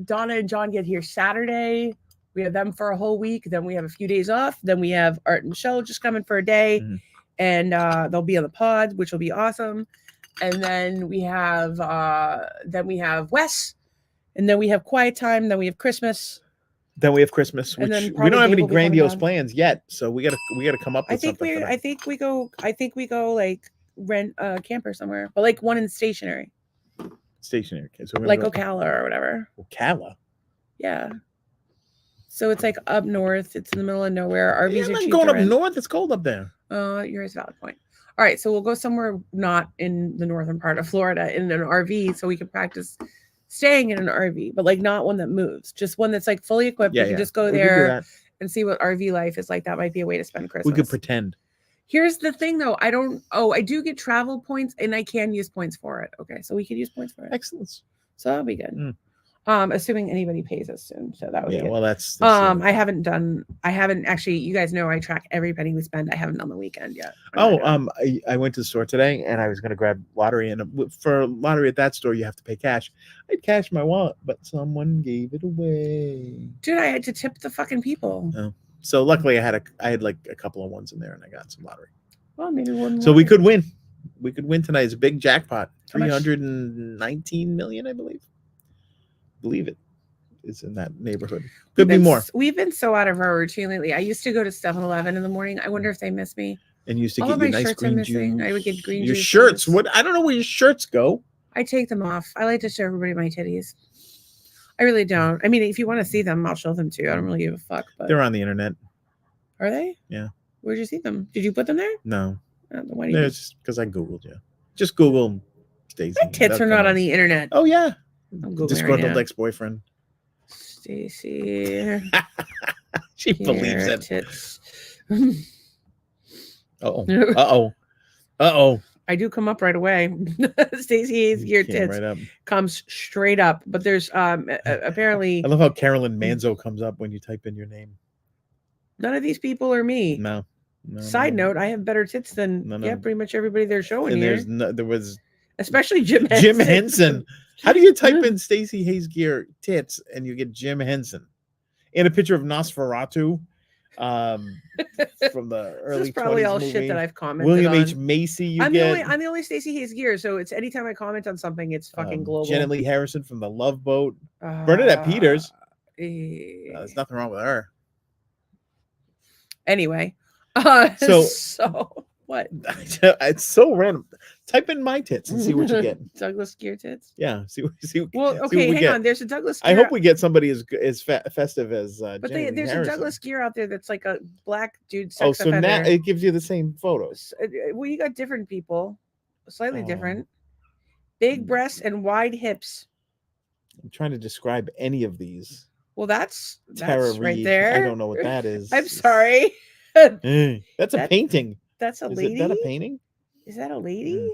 Donna and John get here Saturday. We have them for a whole week. Then we have a few days off. Then we have Art and Michelle just coming for a day. Mhm. And they'll be on the pod, which will be awesome. And then we have Wes. And then we have quiet time. Then we have Christmas. Then we have Christmas, And which then we probably don't have Dave any will be coming grandiose down. plans yet. So we gotta come up with something. I think we go like rent a camper somewhere, but like one in stationary, Stationary. Okay, so we're like gonna go Ocala or whatever. Ocala. Yeah. So it's like up north. It's in the middle of nowhere. RVs Yeah, are I'm cheap going to up rent. north. It's cold up there. Yours is a valid point. All right, so we'll go somewhere not in the northern part of Florida in an RV, so we can practice staying in an RV, but like not one that moves, just one that's like fully equipped. Yeah, we can yeah. just go We could do there that. and see what RV life is like. That might be a way to spend Christmas. We could pretend. Here's the thing though, I do get travel points and I can use points for it. Okay, so we could use points for it. Excellent. So that'll be good. Mm. Assuming anybody pays us soon. So that would be Yeah, good. well, that's I haven't actually, you guys know I track every penny we spend. I haven't done the weekend yet. I went to the store today and I was going to grab lottery, and for lottery at that store you have to pay cash. I cashed my wallet, but someone gave it away. Dude, I had to tip the fucking people. Oh. So luckily I had like a couple of ones in there and I got some lottery. Well, maybe one So more. we could win. We could win tonight. It's a big jackpot. How much? 319 million, I believe. Believe it. It's in that neighborhood. Could be more. We've been so out of our routine lately. I used to go to 7-Eleven in the morning. I wonder if they miss me. And used to All get of your my nice shirts are green missing. juice. I would get green your juice. shirts. What? I don't know where your shirts go. I take them off. I like to show everybody my titties. I really don't. I mean, if you want to see them, I'll show them to you. I don't really give a fuck. But They're on the internet. are they? Yeah. Where'd you see them? Did you put them there? No. Why do No, you? it's just because I Googled you. Just Google Stacy. My tits are not on the internet. Oh, yeah. I'm Googling right Disgruntled now. ex-boyfriend. Stacy. She believes it. Tits. Uh-oh. Uh-oh. Uh-oh. I do come up right away. Stacey Hayes You Gear came Tits right up. comes straight up. But there's apparently I love how Carolyn Manzo comes up when you type in your name. none of these people are me. No. Side note, I have better tits than No. pretty much everybody they're showing And here. there was Especially Jim Henson. Jim Henson. How do you type in Stacey Hayes Gear tits and you get Jim Henson? And a picture of Nosferatu from the early This is probably 20s all movie. shit that I've commented William on. H. Macy, I'm the only Stacey Hayes Gear, so it's anytime I comment on something, it's fucking global. Janet Lee Harrison from The Love Boat. Bernadette Peters. Eh. There's nothing wrong with her. Anyway, So- so what? It's so random. Type in my tits and see what you get. Douglas Gear Tits. Yeah, see. Well, see what okay, we hang get. on. There's a Douglas. I Gear hope we get somebody as festive as. But Janet Lee there's Harrison. a Douglas Gear out there that's like a black dude. Oh, Sex so offender. now it gives you the same photos. Well, you got different people, slightly Oh. different. Big breasts and wide hips. I'm trying to describe any of these. Well, that's Tara right Reid. there. I don't know what that is. I'm sorry. That's a That- painting. That's a Is lady. that a painting? Is that a lady?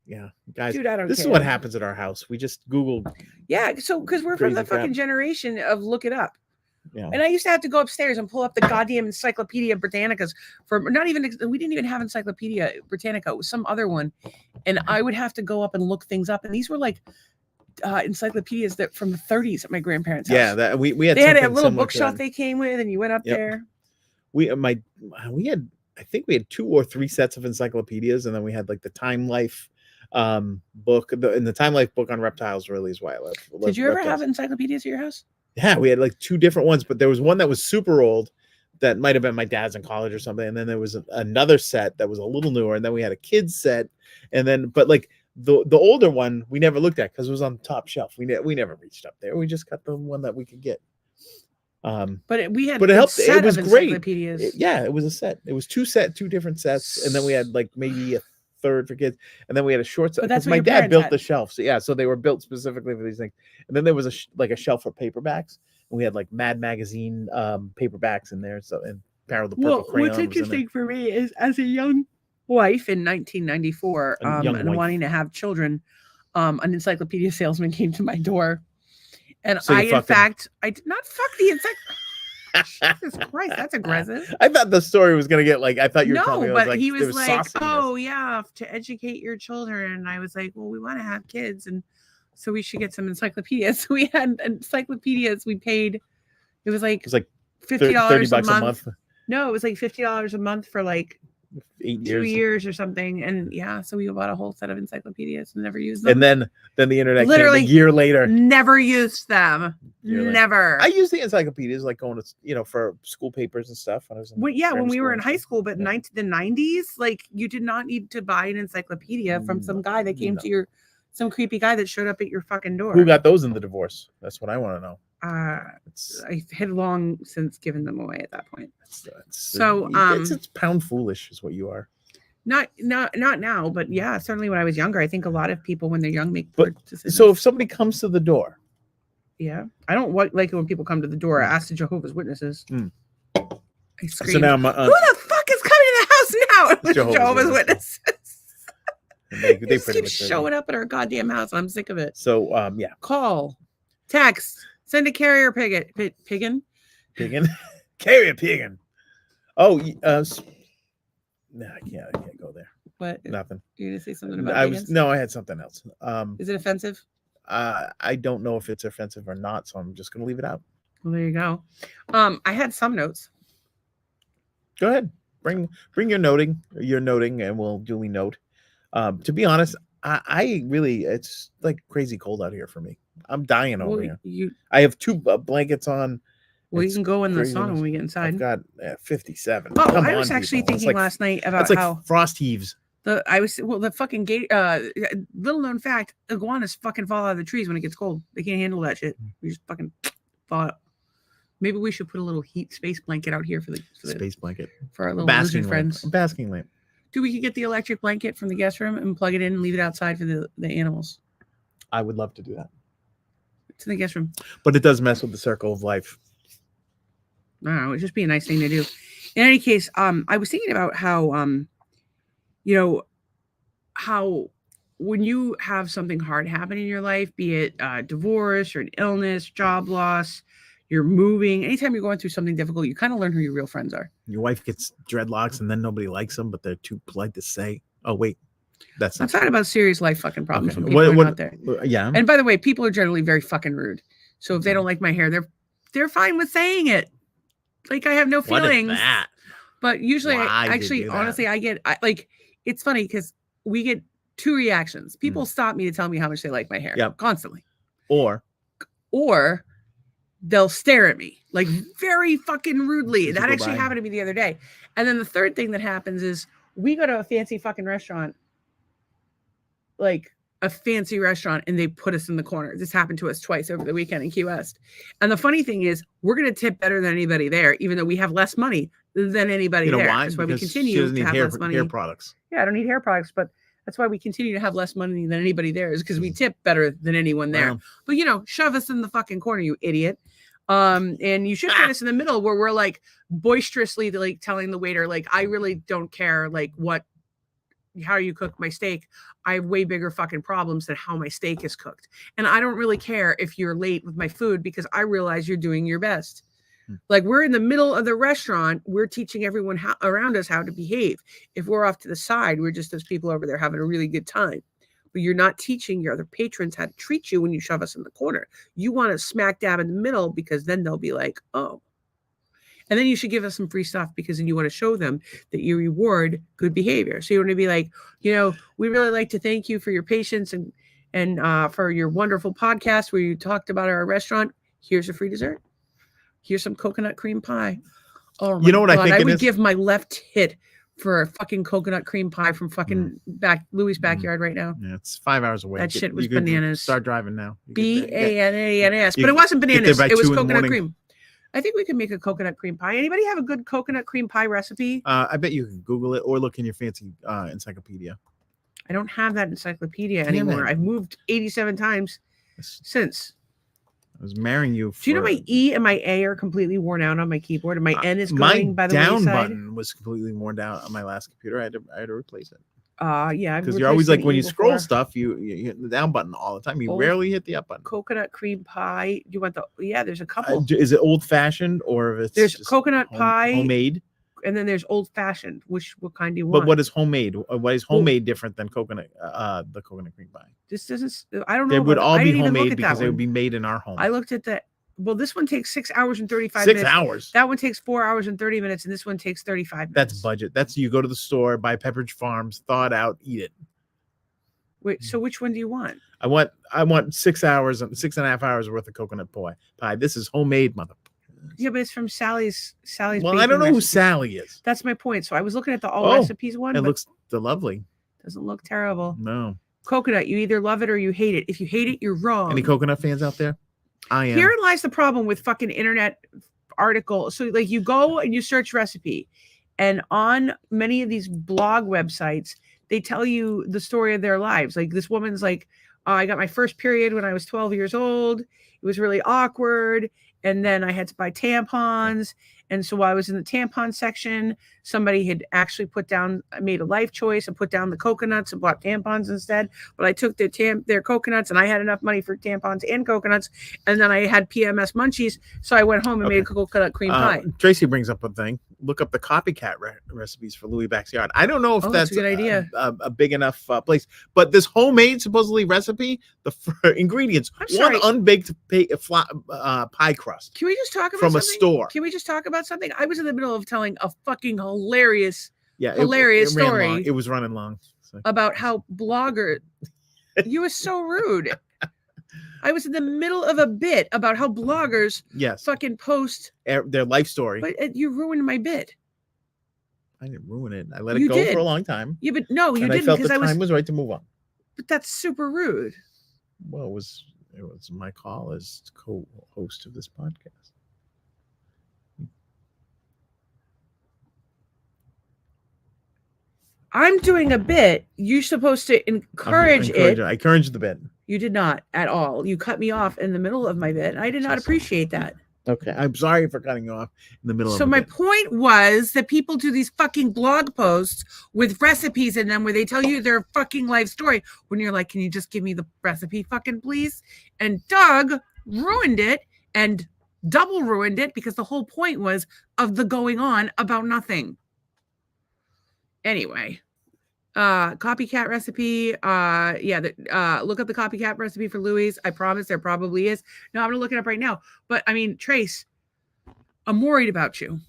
Yeah, guys. Dude, I don't This care. is what happens at our house. We just Google. Yeah, so because we're from Crazy the fucking crap. generation of look it up. Yeah. And I used to have to go upstairs and pull up the goddamn Encyclopedia Britannicas we didn't even have Encyclopedia Britannica. It was some other one. And I would have to go up and look things up. And these were like encyclopedias that from the 30s at my grandparents' house. Yeah, that we had. They had a something little similar to bookshelf that. they came with, and you went up Yep. there. We had, I think we had 2 or 3 sets of encyclopedias, and then we had like the Time Life book. And the Time Life book on reptiles really is why I love. Did you ever reptiles. have encyclopedias at your house? Yeah, we had like 2 different ones, but there was one that was super old that might have been my dad's in college or something, and then there was another set that was a little newer, and then we had a kids set, and then but like the older one we never looked at because it was on the top shelf. We never reached up there. We just got the one that we could get. But we had but it helped. set It was of great. encyclopedias. Yeah, it was a set. It was 2 different sets, and then we had like maybe a third for kids, and then we had a short set But that's because what my your dad parents built had. the shelves. So, yeah, so they were built specifically for these things. And then there was a shelf for paperbacks, and we had like Mad Magazine paperbacks in there. So and Power of the Purple Crayon. What's interesting for me is as a young wife in 1994, and wanting to have children, an encyclopedia salesman came to my door, and So you in fucked him. fact, I did not fuck the Jesus Christ, that's aggressive. I thought the story was gonna get like I thought you were telling me No, it was but like he there was like, sauciness. "Oh yeah, to educate your children." And I was like, "Well, we want to have kids, and so we should get some encyclopedias." So we had encyclopedias. We paid. It was like It was like $50 $30 a month. No, it was like $50 a month for like 8 2 years. years or something. And yeah, so we bought a whole set of encyclopedias and never used them. And then the internet Literally came a year later. Never used them. Year later. Never. I used the encyclopedias like going to for school papers and stuff when I was in when grammar we were in and high stuff. school, but Yeah. the 90s, like you did not need to buy an encyclopedia from some guy that came to some creepy guy that showed up at your fucking door. Who got those in the divorce? That's what I want to know. I had long since given them away at that point. So it's pound foolish is what you are. Not now, but yeah, certainly when I was younger, I think a lot of people when they're young make But decisions. so if somebody comes to the door, yeah, I don't like it when people come to the door. I ask the Jehovah's Witnesses. I scream, so now who the fuck is coming to the house now? It was Jehovah's Witnesses. they just pretty keep much showing up at our goddamn house. I'm sick of it. So yeah, Call, text, send a carrier piggin. carrier piggin. Oh, no, I can't go there. What? Nothing. You're gonna say something about I had something else. Is it offensive? I don't know if it's offensive or not, so I'm just gonna leave it out. Well, there you go. I had some notes. Go ahead. Bring your noting, and we'll duly note. To be honest, I really it's like crazy cold out here for me. I'm dying over here. I have 2 blankets on. Well, you can go in the sauna when we get inside. I've got 57. Oh, I was actually thinking last night about how frost heaves. The fucking little known fact, iguanas fucking fall out of the trees when it gets cold. They can't handle that shit. We just fucking fall out. Maybe we should put a little heat space blanket out here for the space blanket for our little basking lizard friends. Basking lamp. Dude, we could get the electric blanket from the guest room and plug it in and leave it outside for the animals. I would love to do that. It's in the guest room. But it does mess with the circle of life. I don't know. It'd just be a nice thing to do. In any case, I was thinking about how, how when you have something hard happen in your life, be it divorce or an illness, job loss, you're moving, anytime you're going through something difficult, you kind of learn who your real friends are. Your wife gets dreadlocks and then nobody likes them, but they're too polite to say, oh, wait, that's I'm not talking about serious life fucking problems okay. when people are not there. Yeah. And by the way, people are generally very fucking rude. So if they don't like my hair, they're fine with saying it. Like I have no feelings. What is that? But usually, honestly, it's funny because we get 2 reactions. People stop me to tell me how much they like my hair constantly. Or they'll stare at me like very fucking rudely. That actually by. happened to me the other day. And then the third thing that happens is we go to a fancy fucking restaurant, like a fancy restaurant, and they put us in the corner. This happened to us twice over the weekend in Key West. And the funny thing is we're going to tip better than anybody there, even though we have less money than anybody there. Why? That's why because we continue to have less money. Hair products. Yeah, I don't need hair products, but that's why we continue to have less money than anybody there is because we tip better than anyone there. Wow. But shove us in the fucking corner, you idiot. And you should put us in the middle where we're like boisterously like telling the waiter, like, I really don't care like how you cook my steak. I have way bigger fucking problems than how my steak is cooked. And I don't really care if you're late with my food because I realize you're doing your best. Like we're in the middle of the restaurant, we're teaching everyone around us how to behave. If we're off to the side, we're just those people over there having a really good time. But you're not teaching your other patrons how to treat you when you shove us in the corner. You want to smack dab in the middle because then they'll be like, oh. And then you should give us some free stuff because then you want to show them that you reward good behavior. So you want to be like, we really like to thank you for your patience and for your wonderful podcast where you talked about our restaurant. Here's a free dessert. Here's some coconut cream pie. Oh my God, I think I would give my left hit for a fucking coconut cream pie from fucking Louis' backyard right now. Yeah, it's 5 hours away. That shit was bananas. Start driving now. BANANAS. But it wasn't bananas. It was coconut cream. I think we can make a coconut cream pie. Anybody have a good coconut cream pie recipe? I bet you can Google it or look in your fancy encyclopedia. I don't have that encyclopedia anymore. I've moved 87 times since. I was marrying you. Do you know my E and my A are completely worn out on my keyboard, and my N is going by the wayside? My down button was completely worn down on my last computer. I had to replace it. Yeah, because you're always like when you scroll stuff, you hit the down button all the time. You rarely hit the up button. Coconut cream pie. You want there's a couple. Is it old fashioned or if it's there's coconut pie, homemade, and then there's old fashioned. What kind do you want? But what is homemade? What is homemade different than coconut? The coconut cream pie. This doesn't. I don't know. They would all be homemade because they would be made in our home. I looked at that. Well, this one takes 6 hours and 35 minutes. 6 hours. That one takes 4 hours and 30 minutes, and this one takes 35 minutes. That's budget. That's you go to the store, buy Pepperidge Farms, thaw it out, eat it. Wait, so which one do you want? I want 6 hours and 6.5 hours worth of coconut pie. This is homemade, mother. Yeah, but it's from Sally's. Well, I don't know who Sally is. That's my point. So I was looking at the all recipes one. It looks lovely. Doesn't look terrible. No. Coconut, you either love it or you hate it. If you hate it, you're wrong. Any coconut fans out there? I am. Herein lies the problem with fucking internet articles. So like you go and you search recipe, and on many of these blog websites, they tell you the story of their lives. Like this woman's like, I got my first period when I was 12 years old. It was really awkward. And then I had to buy tampons. And so while I was in the tampon section, somebody had actually made a life choice and put down the coconuts and bought tampons instead. But I took their coconuts and I had enough money for tampons and coconuts. And then I had PMS munchies. So I went home and made a coconut cream pie. Tracy brings up a thing. Look up the copycat recipes for Louis' backyard. I don't know if that's a good idea. A big enough place. But this homemade supposedly recipe, the ingredients, one unbaked pie crust. Can we just talk about from something? A store? Can we just talk about something? I was in the middle of telling a fucking hilarious story. It was running long. So. About how you were so rude. I was in the middle of a bit about how bloggers fucking post their life story. But you ruined my bit. I didn't ruin it. I let it go for a long time. Yeah, but no, you didn't. I felt the time was right to move on. But that's super rude. Well, it was my call as co-host of this podcast. I'm doing a bit. You're supposed to encourage it. I encouraged the bit. You did not at all. You cut me off in the middle of my bit. I did not appreciate that. Okay. I'm sorry for cutting you off in the middle of So my point was that people do these fucking blog posts with recipes in them where they tell you their fucking life story when you're like, can you just give me the recipe fucking please? And Doug ruined it and double ruined it because the whole point was of the going on about nothing. Anyway, copycat recipe. Look up the copycat recipe for Louis. I promise there probably is. No, I'm gonna look it up right now. But I mean, Trace, I'm worried about you.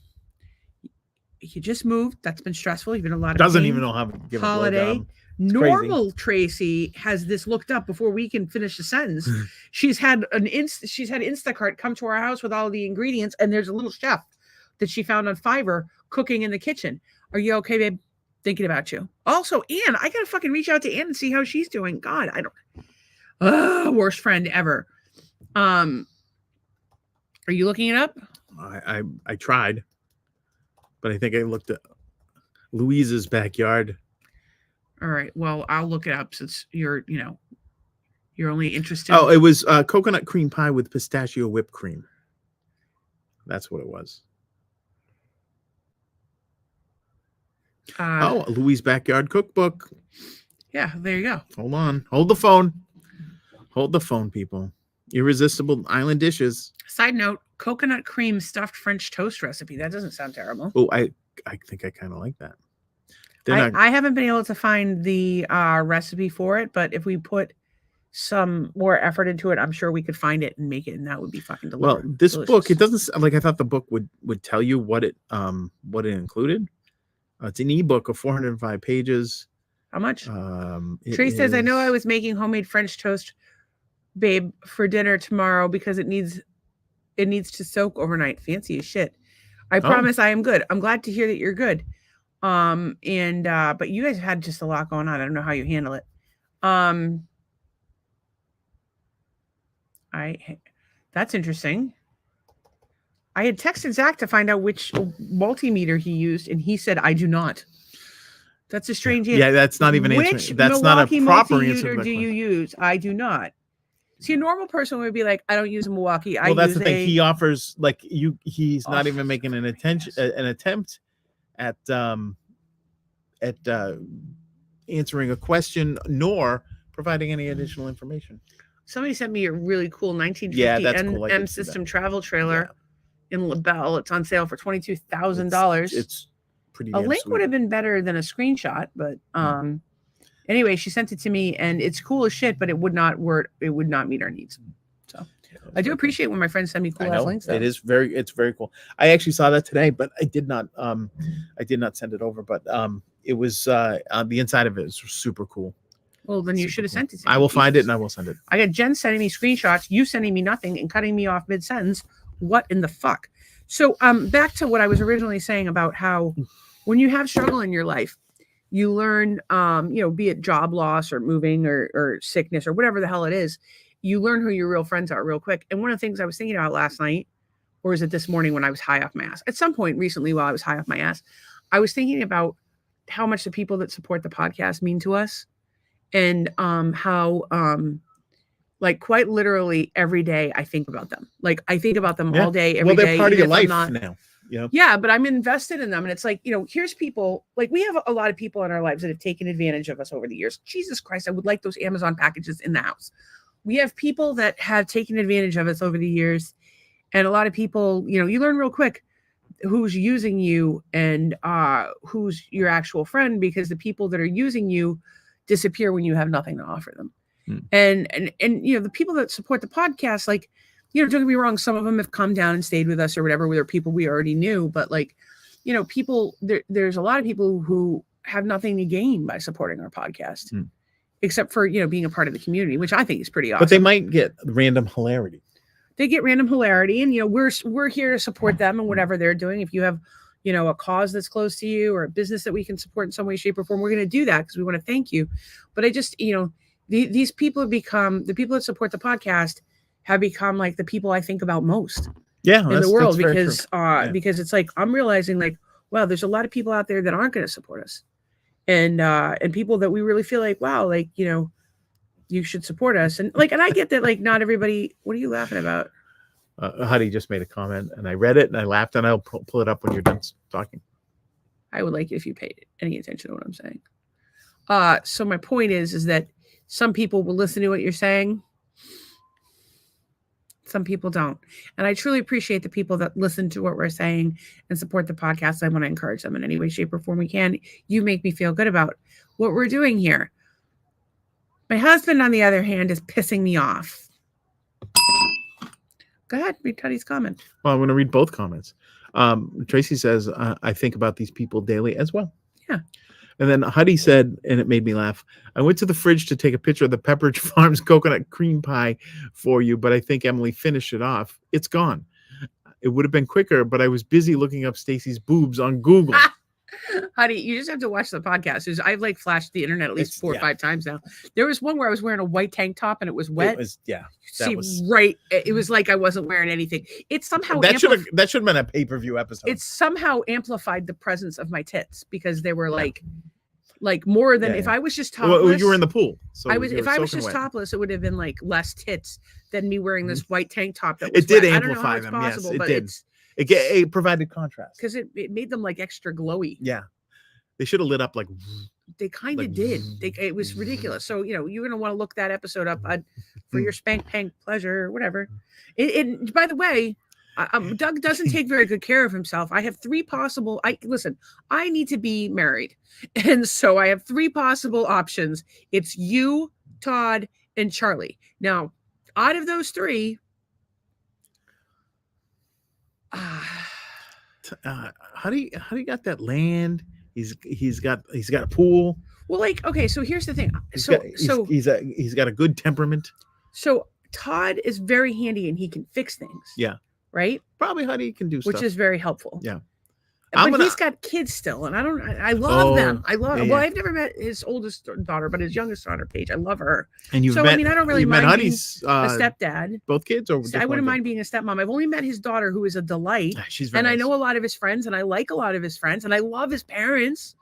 You just moved. That's been stressful. You've been a lot of doesn't pain. even know how to give holiday. A blowjob. Normal Tracy has this looked up before we can finish the sentence. She's had Instacart come to our house with all of the ingredients, and there's a little chef that she found on Fiverr cooking in the kitchen. Are you okay, babe? Thinking about you. Also, Anne, I gotta fucking reach out to Anne and see how she's doing. God, I don't. Worst friend ever. Are you looking it up? I tried, but I think I looked at Louise's backyard. All right. Well, I'll look it up since you're only interested. Oh, it was coconut cream pie with pistachio whipped cream. That's what it was. Louis' backyard cookbook. Yeah, there you go. Hold on. Hold the phone, people. Irresistible island dishes. Side note, coconut cream stuffed French toast recipe. That doesn't sound terrible. Oh, I think I kind of like that. They're I haven't been able to find the recipe for it, but if we put some more effort into it, I'm sure we could find it and make it, and that would be fucking delicious. well, this book, it doesn't like I thought the book would tell you what it included. It's an ebook of 405 pages. How much? It Tree says, I know I is- was making homemade French toast, babe, for dinner tomorrow because it needs to soak overnight. Fancy as shit. I promise I am good. I'm glad to hear that you're good. But you guys had just a lot going on. I don't know how you handle it. That's interesting. I had texted Zach to find out which multimeter he used, and he said, I do not. That's a strange answer. Yeah, that's not even Which answering. That's Milwaukee not a proper answer. multimeter do you use? I do not. See, a normal person would be like, I don't use a Milwaukee. Well, that's use the thing. He offers like he's not even making an attempt at answering a question nor providing any additional information. Somebody sent me a really cool 1950 Yeah, that's cool. I did M see system that. travel trailer in LaBelle. It's on sale for $22,000. It's pretty. A link would have been better than a screenshot, but anyway, she sent it to me, and it's cool as shit, but it would not meet our needs. So I do appreciate when my friends send me cool ass links. Though. It's very cool. I actually saw that today, but I did not send it over. But it was on the inside of it is super cool. Well, then you should have sent it to me. I will find it and I will send it. I got Jen sending me screenshots, you sending me nothing, and cutting me off mid-sentence. What in the fuck? So back to what I was originally saying about how when you have struggle in your life, you learn, be it job loss or moving or sickness or whatever the hell it is, you learn who your real friends are real quick. And one of the things I was thinking about last night, or was it this morning when I was high off my ass? At some point recently while I was high off my ass, I was thinking about how much the people that support the podcast mean to us. And how like quite literally every day I think about them. Like I think about them all day, every day. Well, they're part of your life now. Yeah, but I'm invested in them. And it's like, here's people, like we have a lot of people in our lives that have taken advantage of us over the years. Jesus Christ, I would like those Amazon packages in the house. We have people that have taken advantage of us over the years. And a lot of people, you learn real quick who's using you and who's your actual friend, because the people that are using you disappear when you have nothing to offer them. And the people that support the podcast, like, don't get me wrong, some of them have come down and stayed with us or whatever, with people we already knew, but like, people there's a lot of people who have nothing to gain by supporting our podcast, except for being a part of the community, which I think is pretty awesome. But they might get random hilarity. They get random hilarity, and we're here to support them and whatever they're doing. If you have a cause that's close to you or a business that we can support in some way, shape, or form, we're going to do that because we want to thank you. But I just, these people have become, the people that support the podcast have become like the people I think about most in the world, because it's like, I'm realizing like, wow, there's a lot of people out there that aren't going to support us. And people that we really feel like, wow, like, you should support us. And like, and I get that, like, not everybody, what are you laughing about? Huddy just made a comment and I read it and I laughed, and I'll pull it up when you're done talking. I would like it if you paid any attention to what I'm saying. So my point is that some people will listen to what you're saying. Some people don't. And I truly appreciate the people that listen to what we're saying and support the podcast. I want to encourage them in any way, shape, or form we can. You make me feel good about what we're doing here. My husband, on the other hand, is pissing me off. Go ahead, read Cuddy's comment. Well, I'm going to read both comments. Tracy says, I think about these people daily as well. Yeah. And then Huddy said, and it made me laugh, I went to the fridge to take a picture of the Pepperidge Farms coconut cream pie for you, but I think Emily finished it off. It's gone. It would have been quicker, but I was busy looking up Stacy's boobs on Google. Huddy, you just have to watch the podcast. I've like flashed the internet at least 4 or 5 times now. There was one where I was wearing a white tank top and it was wet. It was like I wasn't wearing anything. It somehow that should have been a pay-per-view episode. It somehow amplified the presence of my tits because they were like more than if I was just topless. Well, you were in the pool. So if I was just topless, it would have been like less tits than me wearing this white tank top. That was did wet. amplify them. Possible, yes, it did. It provided contrast because it made them like extra glowy. Yeah, they should have lit up like. They kind of did. It was ridiculous. So you're gonna want to look that episode up for your spank pank pleasure or whatever. By the way, Doug doesn't take very good care of himself. I have three possible. I need to be married, and so I have three possible options. It's you, Todd, and Charlie. Now, out of those three, how do you got that land? He's got a pool. Well, like, okay, so here's the thing. He's got a good temperament. So Todd is very handy and he can fix things. Yeah. Right? Probably Huddy can do stuff. Which is very helpful. Yeah. But he's got kids still, and I love them. I love. Well, I've never met his oldest daughter, but his youngest daughter, Paige, I love her. And I don't really mind being a stepdad. Both kids, or I wouldn't mind being a stepmom. I've only met his daughter, who is a delight. She's very nice. I know a lot of his friends, and I like a lot of his friends, and I love his parents.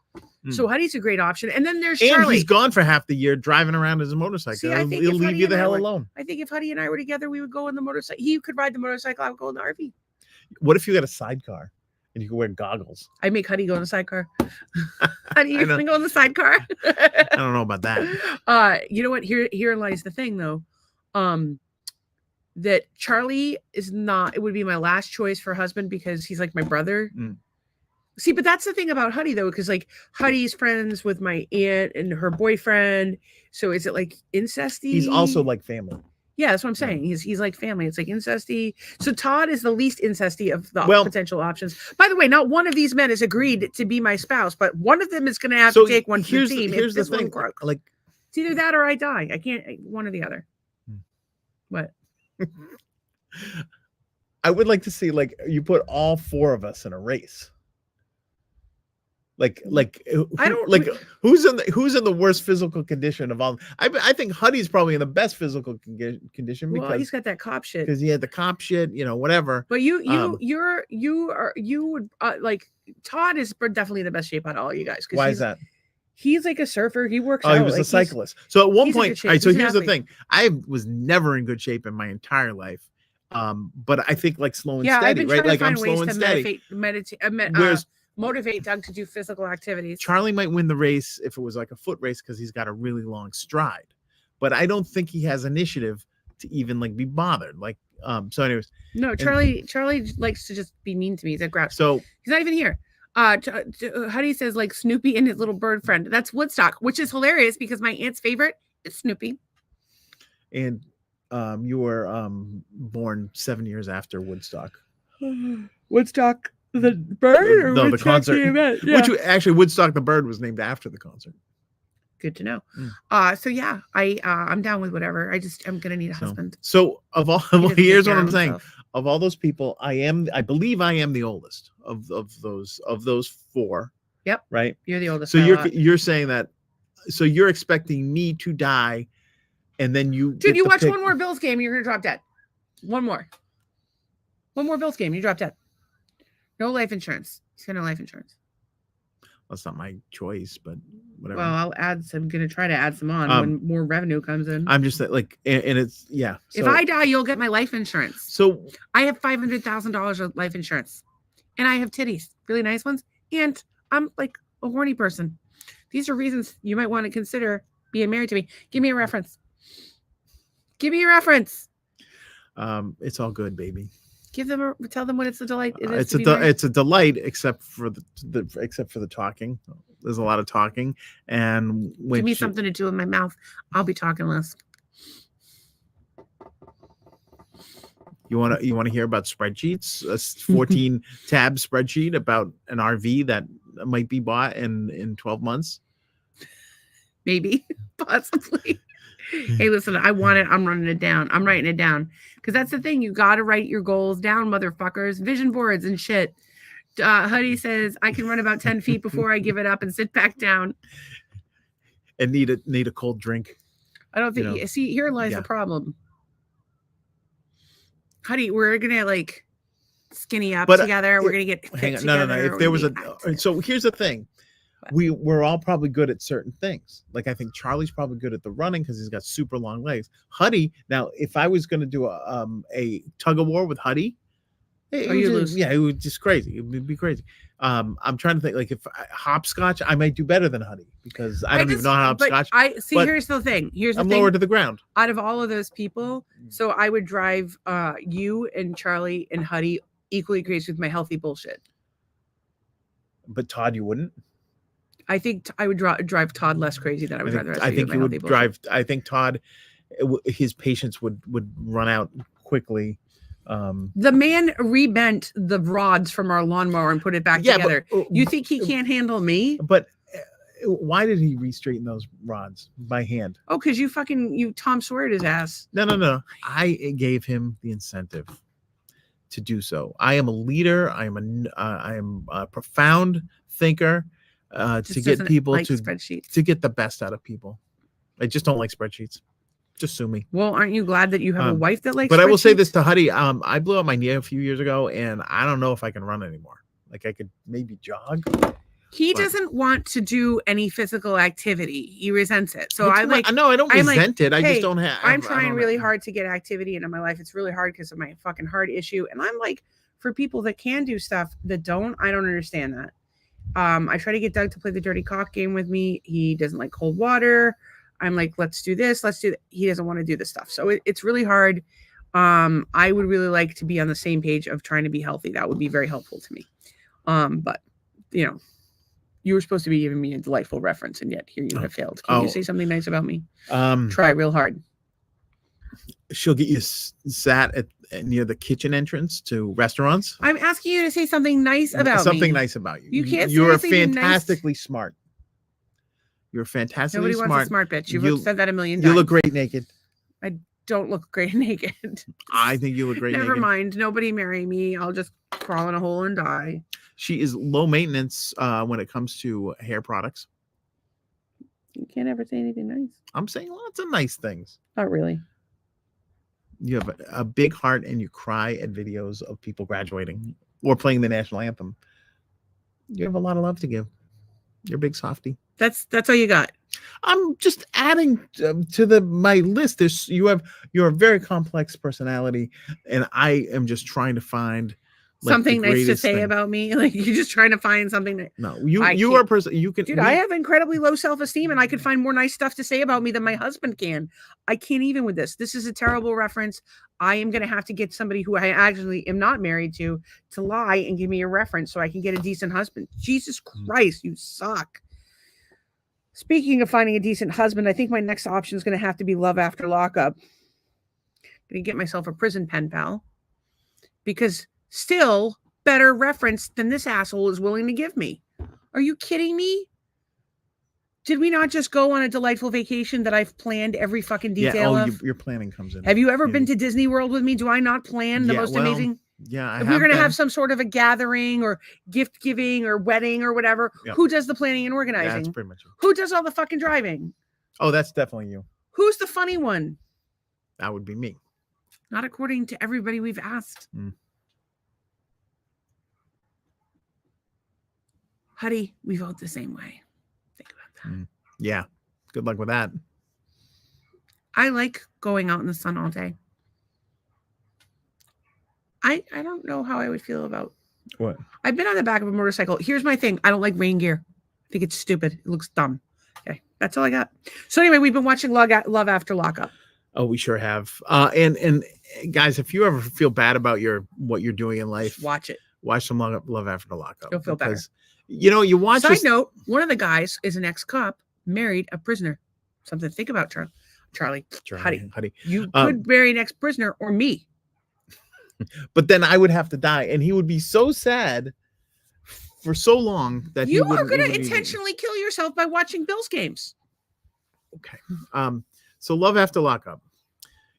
So Huddy's a great option. And then there's Charlie. And he's gone for half the year driving around his motorcycle. See, he'll leave you the hell alone. I think if Huddy and I were together, we would go on the motorcycle. He could ride the motorcycle. I would go in the RV. What if you got a sidecar and you can wear goggles? I make Huddy go in the sidecar. Huddy, you can go in the sidecar. I don't know about that. You know what? Here lies the thing, though. That Charlie is not. It would be my last choice for husband because he's like my brother. See, but that's the thing about Huddy, though, because like Huddy's friends with my aunt and her boyfriend. So is it like incesty? He's also like family. Yeah, that's what I'm saying. He's like family. It's like incesty. So Todd is the least incesty of the potential options. By the way, not one of these men has agreed to be my spouse, but one of them is going to have to take one for the team. Here's the thing. Like, it's either that or I die. I can't, one or the other. What? I would like to see, like, you put all four of us in a race. Like who's in the worst physical condition of all? I think Huddy's probably in the best physical condition because he's got that cop shit. Because he had the cop shit, whatever. But you would like Todd is definitely in the best shape out of all you guys. Why is that? He's like a surfer. He works. He was a cyclist. So at one point, all right. So here's the thing: I was never in good shape in my entire life. But I think like slow and steady, right? Like I'm slow and steady. Motivate Doug to do physical activities. Charlie might win the race if it was like a foot race because he's got a really long stride, but I don't think he has initiative to even like be bothered. Like, so anyways. No, Charlie likes to just be mean to me. He's a grouch. So he's not even here. Huddy says like Snoopy and his little bird friend. That's Woodstock, which is hilarious because my aunt's favorite is Snoopy. And you were born 7 years after Woodstock. Woodstock. The bird or no, the concert. Yeah. Which actually Woodstock the bird was named after the concert. Good to know. So yeah, I'm down with whatever. I'm gonna need a husband. So here's what I'm saying. Of all those people, I believe I am the oldest of those four. Yep. Right. You're the oldest. So you're saying that. So you're expecting me to die, and then you. Dude, you watch one more Bills game, you're gonna drop dead. One more Bills game, you drop dead. No life insurance. He's got no life insurance. That's not my choice, but whatever. Well, I'm going to try to add some on when more revenue comes in. I'm just like, and it's, yeah. So, if I die, you'll get my life insurance. So I have $500,000 of life insurance and I have titties, really nice ones. And I'm like a horny person. These are reasons you might want to consider being married to me. Give me a reference. Give me a reference. It's all good, baby. Tell them what it's a delight. It's a delight, except for the talking. There's a lot of talking, and give me something to do in my mouth. I'll be talking less. You want to hear about spreadsheets? A 14 tab spreadsheet about an RV that might be bought in 12 months. Maybe, possibly. Hey, listen, I want it. I'm running it down. I'm writing it down. Because that's the thing. You got to write your goals down, motherfuckers. Vision boards and shit. Huddy says, I can run about 10 feet before I give it up and sit back down. And need a cold drink. I don't think... See, here lies the problem. Huddy, we're going to like skinny up together. We're going to get hang on. No. If there was so here's the thing. We're all probably good at certain things. Like I think Charlie's probably good at the running because he's got super long legs. Huddy, now if I was going to do a tug of war with Huddy, It Oh, was you just- lose. Yeah, it was just crazy. It would be crazy. I'm trying to think, like, if hopscotch, I might do better than honey because I don't even know how But hopscotch. I see. but Here's the thing. Here's the I'm thing. lower to the ground. Out of all of those people, so I would drive you and Charlie and Huddy equally crazy with my healthy bullshit. But Todd, you wouldn't. I think I would drive Todd less crazy than I would drive the rest I of you think with you my would healthy drive. I think Todd, his patience would run out quickly. The man rebent the rods from our lawnmower and put it back together. You think he can't handle me? But why did he re-straighten those rods by hand? Oh, because you Tom Sawyer'd his ass. No. I gave him the incentive to do so. I am a leader. I am a profound thinker. To get people like to spreadsheets. to get the best out of people. I just don't like spreadsheets. Just sue me. Well, aren't you glad that you have a wife that likes? But I will say spreadsheets? this to Huddy. I blew out my knee a few years ago, and I don't know if I can run anymore. Like, I could maybe jog. He but- doesn't want to do any physical activity. He resents it. So It's I like. no, I don't I'm like, resent it. I hey, just don't have. I'm trying really hard to get activity into my life. It's really hard because of my fucking heart issue. And I'm like, for people that can do stuff that don't, I don't understand that. I try to get Doug to play the dirty cock game with me. He doesn't like cold water. I'm like, let's do this. Let's do that. He doesn't want to do this stuff. So it's really hard. I would really like to be on the same page of trying to be healthy. That would be very helpful to me. But you know, you were supposed to be giving me a delightful reference, and yet here you have failed. Can you say something nice about me? Try real hard. She'll get you sat at near the kitchen entrance to restaurants. I'm asking you to say something nice about something me. nice about you. You can't. You're say anything fantastically smart. You're fantastically Nobody smart. wants a smart bitch. You've said that a million times. You look great naked. I don't look great naked. I think you look great Never naked. mind. Nobody marry me. I'll just crawl in a hole and die. She is low maintenance when it comes to hair products. You can't ever say anything nice. I'm saying lots of nice things. Not really. You have a big heart and you cry at videos of people graduating or playing the national anthem. You have a lot of love to give. You're a big softie. That's all you got. I'm just adding to my list. You're a very complex personality, and I am just trying to find something nice to say about me. Like, you're just trying to find something that you are a person you can. Dude, I have incredibly low self-esteem, and I could find more nice stuff to say about me than my husband can. I can't even with this. This is a terrible reference. I am going to have to get somebody who I actually am not married to lie and give me a reference so I can get a decent husband. Jesus Christ, you suck. Speaking of finding a decent husband, I think my next option is going to have to be Love After Lockup. I'm going to get myself a prison pen pal, because still better reference than this asshole is willing to give me. Are you kidding me? Did we not just go on a delightful vacation that I've planned every fucking detail of? Your planning comes in. Have you ever been to Disney World with me? Do I not plan the most amazing? Yeah, if we're going to have some sort of a gathering or gift giving or wedding or whatever, who does the planning and organizing? That's pretty much it. Who does all the fucking driving? Oh, that's definitely you. Who's the funny one? That would be me. Not according to everybody we've asked. Huddy, we vote the same way. Think about that. Yeah. Good luck with that. I like going out in the sun all day. I don't know how I would feel about what. I've been on the back of a motorcycle. Here's my thing. I don't like rain gear. I think it's stupid. It looks dumb. Okay. That's all I got. So anyway, we've been watching Love After Lockup. Oh, we sure have. And guys, if you ever feel bad about what you're doing in life, watch it. Watch some Love After Lockup. You'll feel better. You watch. Side note: one of the guys is an ex-cop, married a prisoner. Something to think about, Charlie. Huddy. You could marry an ex-prisoner or me. But then I would have to die, and he would be so sad for so long that you are going to intentionally kill yourself by watching Bills games. Okay. So Love After Lockup.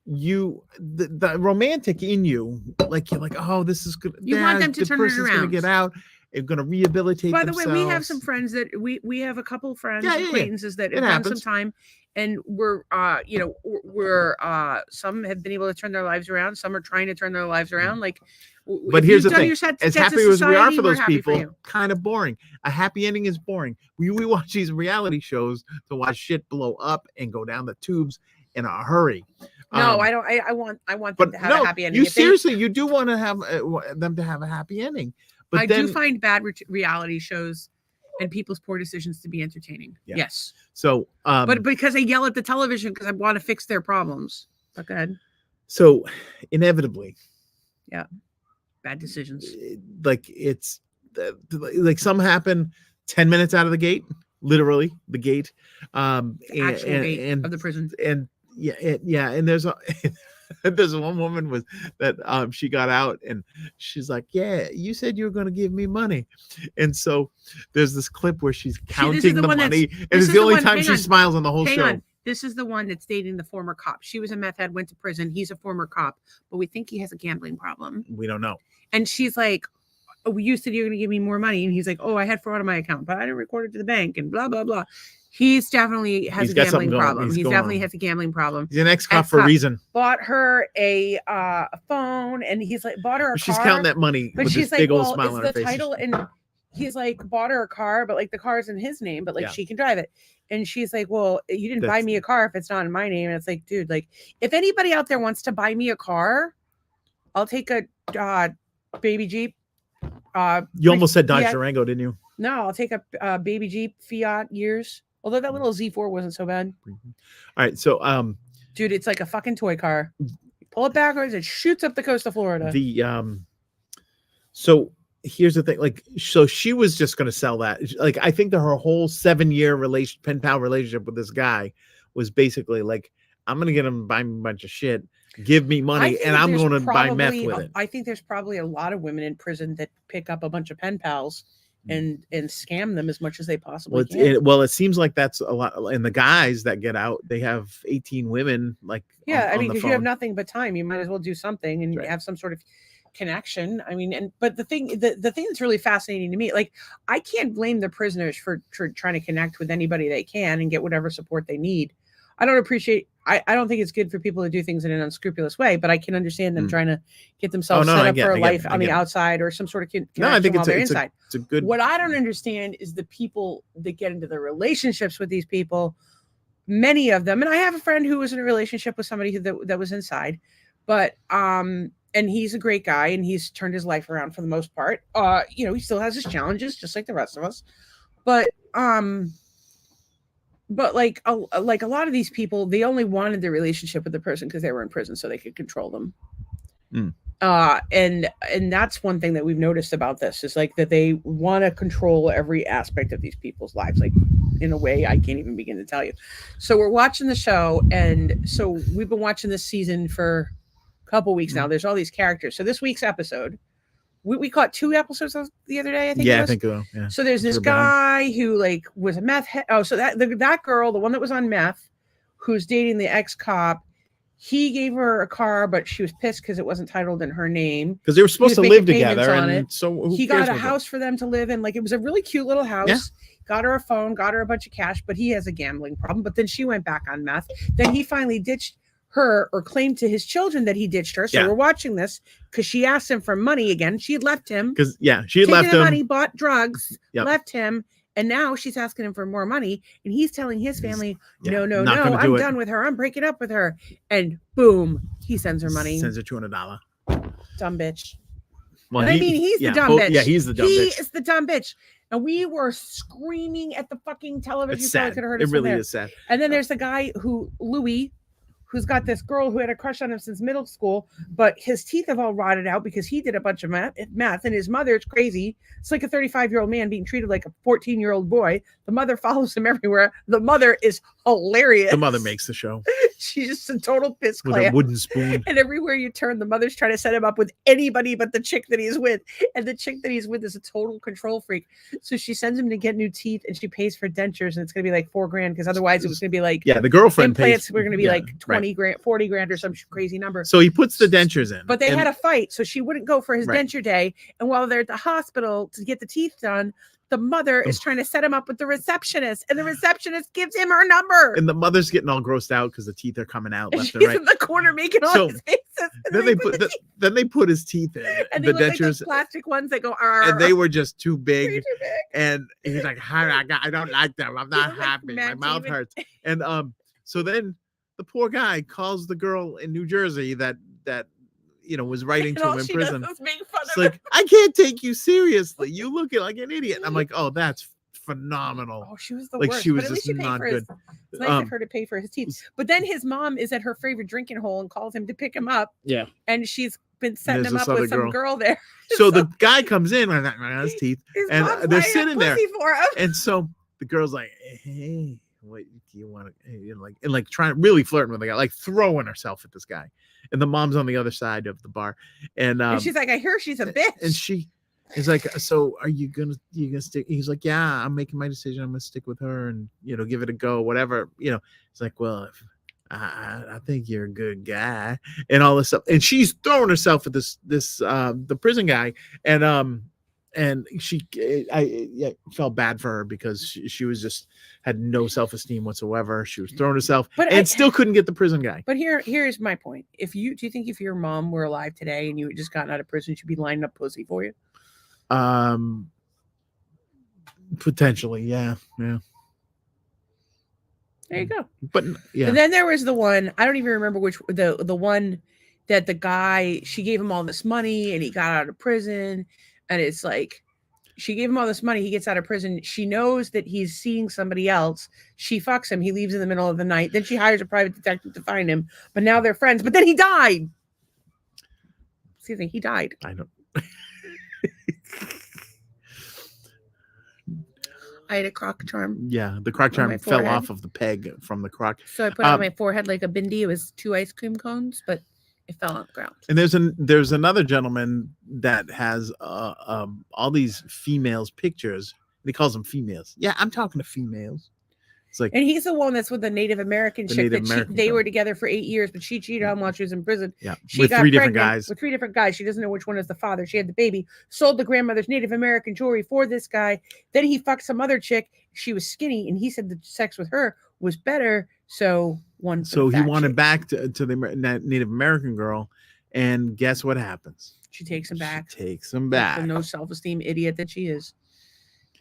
The romantic in you, like you're like, oh, this is good. You want them to turn it around. Going to get out. They're going to rehabilitate. By the way, we have some friends that we have a couple friends, acquaintances that have done some time, and we're some have been able to turn their lives around. Some are trying to turn their lives around. Like, but here's the thing: as happy as we are for those people, kind of boring. A happy ending is boring. We watch these reality shows to watch shit blow up and go down the tubes in a hurry. No, I don't. I want them But to have no, a happy ending. you If they- seriously, you do want to have them to have a happy ending. But I then, do find bad reality shows and people's poor decisions to be entertaining. Yeah. Yes. so But because they yell at the television because I want to fix their problems. But go ahead. so inevitably, Bad decisions. like it's like some happen 10 minutes out of the gate, literally the gate, The actual gate of the prison. and yeah, and there's there's one woman was that she got out and she's like, yeah, you said you were going to give me money, and so there's this clip where she's counting the money, and it's the only time she smiles on the whole show. This is the one that's dating the former cop. She was a meth head, went to prison. He's a former cop, but we think he has a gambling problem. We don't know. And she's like, oh, you said you're going to give me more money. And he's like, oh, I had fraud on my account, but I didn't record it to the bank and blah, blah, blah. He's definitely has a gambling problem. He definitely has a gambling problem. He's an ex-cop for a reason. Bought her a phone, and he's like, bought her a car. She's counting that money, but she's like, big old smile on her face. Title, and he's like, bought her a car, but like the car's in his name, but like she can drive it. And she's like, well, you didn't buy me a car if it's not in my name. And it's like, dude, like if anybody out there wants to buy me a car, I'll take a baby Jeep. You almost said Dodge Durango, didn't you? No, I'll take a baby Jeep Fiat years. Although that little Z4 wasn't so bad. All right, so dude, it's like a fucking toy car. You pull it backwards, it shoots up the coast of Florida. So here's the thing, like, so she was just going to sell that. Like, I think that her whole 7-year pen pal relationship with this guy was basically like, I'm going to get him to buy me a bunch of shit, give me money, and I'm going to buy meth with it. I think there's probably a lot of women in prison that pick up a bunch of pen pals and scam them as much as they possibly can. It seems like that's a lot. And the guys that get out, they have 18 women. Like, I mean, because you have nothing but time, you might as well do something and have some sort of connection. I mean, but the thing that's really fascinating to me, like, I can't blame the prisoners for trying to connect with anybody they can and get whatever support they need. I don't think it's good for people to do things in an unscrupulous way, but I can understand them trying to get themselves set up for a life on the outside or some sort of connection I think while they're inside. It's a good. What I don't understand is the people that get into the relationships with these people. Many of them, and I have a friend who was in a relationship with somebody that was inside, but and he's a great guy and he's turned his life around for the most part. He still has his challenges just like the rest of us, but like a lot of these people, they only wanted the relationship with the person because they were in prison so they could control them. And that's one thing that we've noticed about this is like that they want to control every aspect of these people's lives, like in a way I can't even begin to tell you. So we're watching the show, and so we've been watching this season for a couple weeks now. There's all these characters. So this week's episode, we caught 2 episodes the other day, I think. Yeah, I think so. Yeah. So there's this guy who like was a meth head. Oh, so that girl, the one that was on meth, who's dating the ex-cop, he gave her a car, but she was pissed because it wasn't titled in her name. Because they were supposed to live together, and so he got a house for them to live in. Like, it was a really cute little house. Yeah. Got her a phone, got her a bunch of cash, but he has a gambling problem. But then she went back on meth. Then he finally ditched her, or claimed to his children that he ditched her. So we're watching this because she asked him for money again. She had left him. Because she had left him. Money, bought drugs, left him. And now she's asking him for more money, and he's telling his family, no, I'm done with her. I'm breaking up with her. And boom, he sends her money. Sends her $200. Dumb bitch. Well, he's the dumb bitch. Yeah, he's the dumb bitch. He is the dumb bitch. And we were screaming at the fucking television. It's sad. It really is sad. And then there's the guy Louis, who's got this girl who had a crush on him since middle school, but his teeth have all rotted out because he did a bunch of meth, and his mother is crazy. It's like a 35-year-old man being treated like a 14-year-old boy. The mother follows him everywhere. The mother is hilarious. The mother makes the show. She's just a total piss with a wooden spoon. And everywhere you turn, the mother's trying to set him up with anybody but the chick that he's with. And the chick that he's with is a total control freak. So she sends him to get new teeth, and she pays for dentures, and it's going to be like $4,000 because otherwise it was going to be like the girlfriend implants pays. We're going to be like 20 grand, 40 grand, or some crazy number. So he puts the dentures in. But they had a fight, so she wouldn't go for his denture day. And while they're at the hospital to get the teeth done, the mother is trying to set him up with the receptionist, and the receptionist gives him her number. And the mother's getting all grossed out because the teeth are coming out left and right. She's in the corner making all his faces. Then they put his teeth in, and the dentures, like the plastic ones that go. And they were just too big. And he's like, I don't like them. I'm not happy. My mouth hurts. And so then the poor guy calls the girl in New Jersey that was writing And to all him in she does prison. is make fun It's of like, him. I can't take you seriously. You looking like an idiot. I'm like, oh, that's phenomenal. Oh, she was the Like worst. she was But at least just she paid not for good. it's nice of her to pay for his teeth. But then his mom is at her favorite drinking hole and calls him to pick him up. Yeah. And she's been setting There's him this up with other some girl there. So the guy comes in with his teeth, His and mom's they're laying a sitting there. pussy for him. And so the girl's like, hey, what do you want to, like trying really flirting with the guy, like throwing herself at this guy. And the mom's on the other side of the bar. And she's like, I hear she's a bitch. And she is like, so are you gonna stick? He's like, yeah, I'm making my decision. I'm gonna stick with her and give it a go, whatever. It's like, well, if I think you're a good guy and all this stuff. And she's throwing herself at the prison guy. And I felt bad for her because she was just had no self-esteem whatsoever. She was throwing herself and still couldn't get the prison guy. But here's my point. Do you think if your mom were alive today and you had just gotten out of prison, she'd be lining up pussy for you? Potentially, yeah. There you go. But yeah. And then there was the one, I don't even remember which, the one that the guy, she gave him all this money and he got out of prison. And it's like, she gave him all this money. He gets out of prison. She knows that he's seeing somebody else. She fucks him. He leaves in the middle of the night. Then she hires a private detective to find him. But now they're friends. But then he died. Excuse me, he died. I know. I had a croc charm. Yeah, the croc charm fell off of the peg from the croc. So I put it on my forehead like a bindi. It was 2 ice cream cones, but it fell on the ground. And there's another gentleman that has all these females pictures. He calls them females. Yeah, I'm talking to females. It's like, and he's the one that's with the Native American chick they were together for 8 years, but she cheated on while she was in prison. Yeah, she with got 3 different guys. With 3 different guys. She doesn't know which one is the father. She had the baby, sold the grandmother's Native American jewelry for this guy. Then he fucked some other chick. She was skinny, and he said the sex with her was better. So he wanted back to the Native American girl, and guess what happens? She takes him back. The no self-esteem idiot that she is.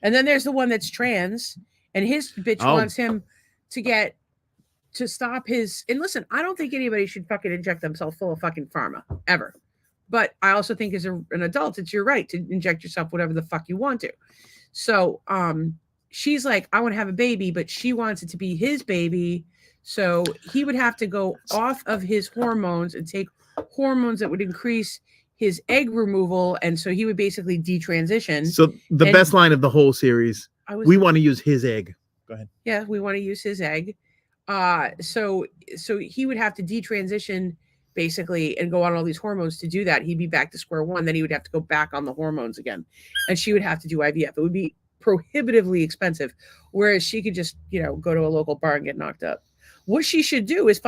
And then there's the one that's trans. And his bitch wants him to stop his. And listen, I don't think anybody should fucking inject themselves full of fucking pharma ever. But I also think as an adult, it's your right to inject yourself whatever the fuck you want to. So she's like, I want to have a baby, but she wants it to be his baby. So he would have to go off of his hormones and take hormones that would increase his egg removal. And so he would basically detransition. So the best line of the whole series. We want to use his egg. Go ahead. Yeah, we want to use his egg. So he would have to detransition basically and go on all these hormones to do that. He'd be back to square one. Then he would have to go back on the hormones again. And she would have to do IVF. It would be prohibitively expensive. Whereas she could just, go to a local bar and get knocked up. What she should do is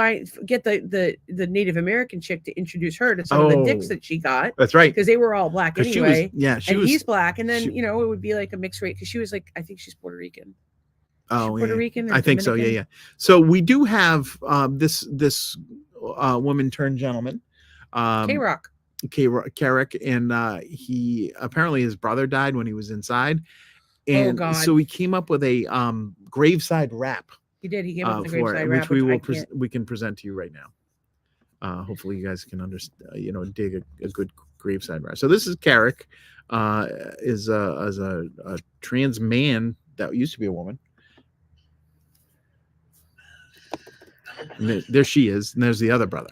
get the Native American chick to introduce her to some of the dicks that she got. That's right. Because they were all black anyway. He's black. And then, it would be like a mixed race. Because she was like, I think she's Puerto Rican. Puerto Rican. I think so. Yeah. So we do have this woman turned gentleman. K-Rock. Carrick. And he apparently his brother died when he was inside. And so he came up with a graveside rap. He did. He came up with a graveside rap, which we can present to you right now. Hopefully, you guys can understand. Dig a good graveside rap. So this is Carrick, is a trans man that used to be a woman. And there she is, and there's the other brother.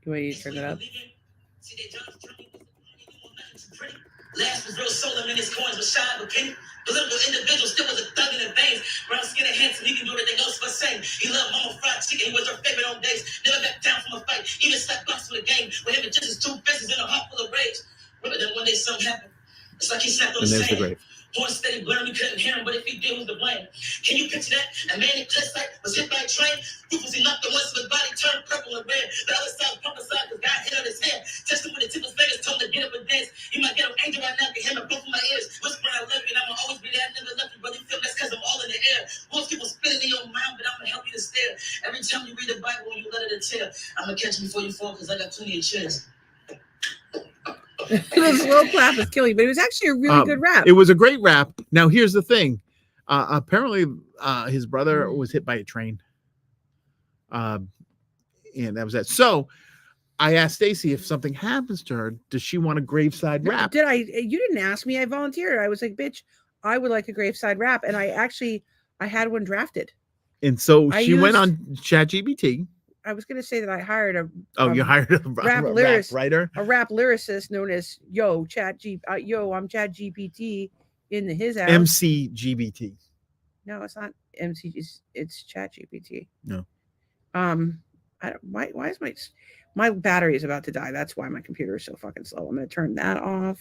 Wait, you turn it up. Last was real soul, and his coins was shy of a penny. The little individual still was a thug in the veins. Brown skin and handsome, he can do everything else but same. He loved mama fried chicken, he was her favorite on days. Never backed down from a fight, even slapped box with a game. With him and just his 2 faces in a heart full of rage. Remember that one day something happened. It's like he snapped on the sand. Horn steady blurring, we couldn't hear him, but if he did, who's to blame? Can you picture that? A man in cliff site was hit by a train. Ruthlessly knocked the once, his body turned purple and red. The other side prophesied because God hit on his head. Touched him with the tip of his fingers, told him to get up and dance. He might get an angel right now, get him and both of my ears. Whispering, I love you, and I'ma always be there. I never left you, brother. You feel that's because I'm all in the air. Most people spinning in your mind, but I'm gonna help you to stare. Every time you read the Bible, you let it tear. I'm gonna catch you before you fall, because I got plenty of chairs. The slow clap is killing, but it was actually a really good rap. It was a great rap. Now here's the thing. Apparently his brother was hit by a train. And that was that. So I asked Stacy if something happens to her, does she want a graveside rap? Did I? You didn't ask me. I volunteered. I was like, bitch, I would like a graveside rap. And I had one drafted. And so I she went used- on ChatGPT. I was going to say that I hired a You hired a rap writer? A rap lyricist known as I'm Chat GPT in his house. MCGBT. No, it's not MC. It's Chat GPT. No. I don't. Why is my battery is about to die? That's why my computer is so fucking slow. I'm going to turn that off.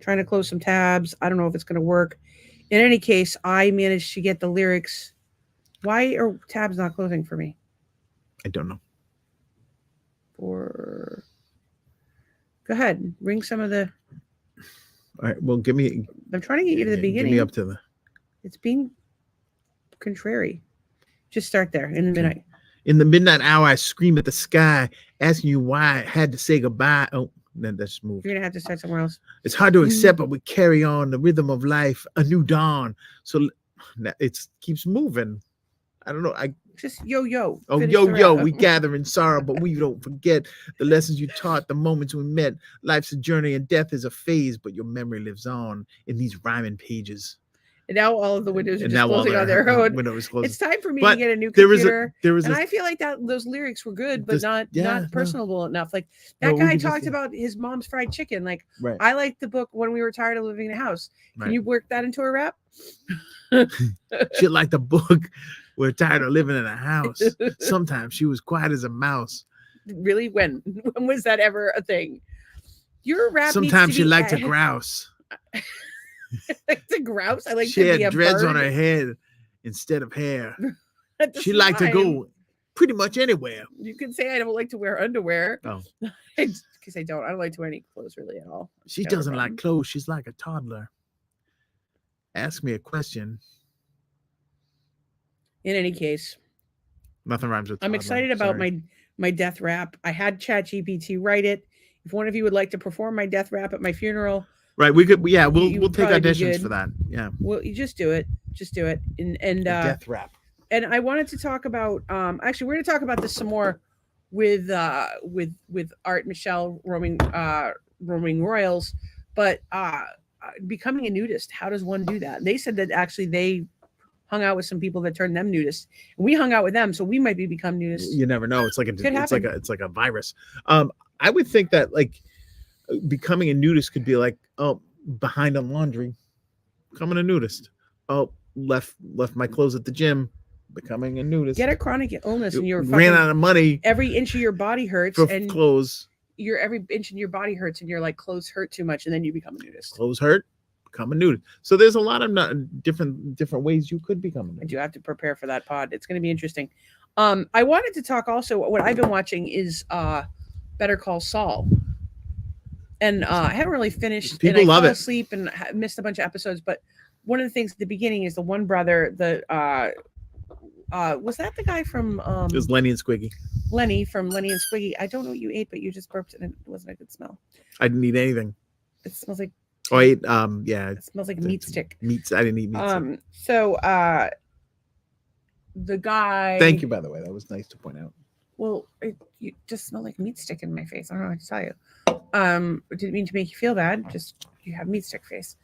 Trying to close some tabs. I don't know if it's going to work. In any case, I managed to get the lyrics. Why are tabs not closing for me? I don't know. Go ahead, ring some of the. All right. Well, give me. I'm trying to get you to the beginning. Give me up to the. It's being contrary. Just start there in the midnight. In the midnight hour, I scream at the sky, asking you why I had to say goodbye. Oh, then that's moved. You're gonna have to start somewhere else. It's hard to accept, but we carry on the rhythm of life, a new dawn. So it keeps moving. I don't know. Just yo. Oh, Finish yo, the yo, rap. we gather in sorrow, but we don't forget the lessons you taught, the moments we met. Life's a journey and death is a phase, but your memory lives on in these rhyming pages. And now all of the windows are And just now all closing on their own. windows closing. It's time for me But to get a new there computer. was And a I feel like those lyrics were good, but no. not personable enough. Like that No, we guy could just- talked about his mom's fried chicken. Like right. I liked the book When We Were Tired of Living in a House. Can Right. you work that into a rap? Shit like the book. We're tired of living in a house. Sometimes she was quiet as a mouse. Really? When was that ever a thing? Your rap. Sometimes she liked to to grouse. like to grouse. I like She to be a had dreads on bird. her head instead of hair. That's She liked to fine. go pretty much anywhere. You can say I don't like to wear underwear. Oh. Because I don't like to wear any clothes really at all. She Never doesn't mind. like clothes. She's like a toddler. Ask me a question. In any case, Nothing rhymes with I'm toddler. excited about Sorry. my death rap. I had ChatGPT write it. If one of you would like to perform my death rap at my funeral, Right. We could. Yeah. We'll you we'll would take probably be auditions good. for that. Yeah. well, you just do it. Just do it. And A death rap. and I wanted to talk about actually we're going to talk about this some more with Art Michelle roaming royals, but becoming a nudist. How does one do that? They said that actually they hung out with some people that turned them nudists. And we hung out with them, so we might become nudists. You never know. It's like Could happen. it's like a virus. I would think that like becoming a nudist could be like, oh, behind on laundry, becoming a nudist. Oh, left my clothes at the gym, becoming a nudist. Get a chronic illness and you're ran fucking, out of money every inch of your body hurts for and clothes. every inch in your body hurts and you're like clothes hurt too much and then you become a nudist. Clothes hurt, become a nudist. So there's a lot of different ways you could become a I nudist. do have to prepare for that pod. It's going to be interesting. I wanted to talk also. What I've been watching is Better Call Saul, and I haven't really finished. People and I love fell it. asleep and missed a bunch of episodes. But one of the things at the beginning is the one brother. Was that the guy from It was Lenny and Squiggy. Lenny from Lenny and Squiggy? I don't know what you ate, but you just burped and it wasn't a good smell. I didn't eat anything. It smells like Oh, I ate yeah, it smells like a meat stick. meats. I didn't eat meat. So the guy. Thank you, by the way. That was nice to point out. Well, you just smell like meat stick in my face. I don't know what to tell you. Didn't mean to make you feel bad. Just you have meat stick face.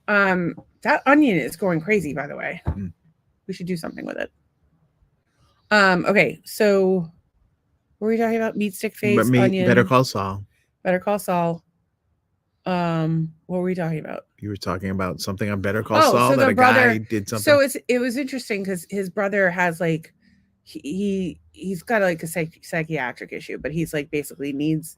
That onion is going crazy, by the way. Mm. We should do something with it. Okay, so what were we talking about? Meat stick face, onion. Better Call Saul. Better Call Saul. What were we talking about? You were talking about something on Better Call Oh, Saul so that the a brother- guy did something. So it was interesting because his brother has like he's got like a psychiatric issue, but he's like basically needs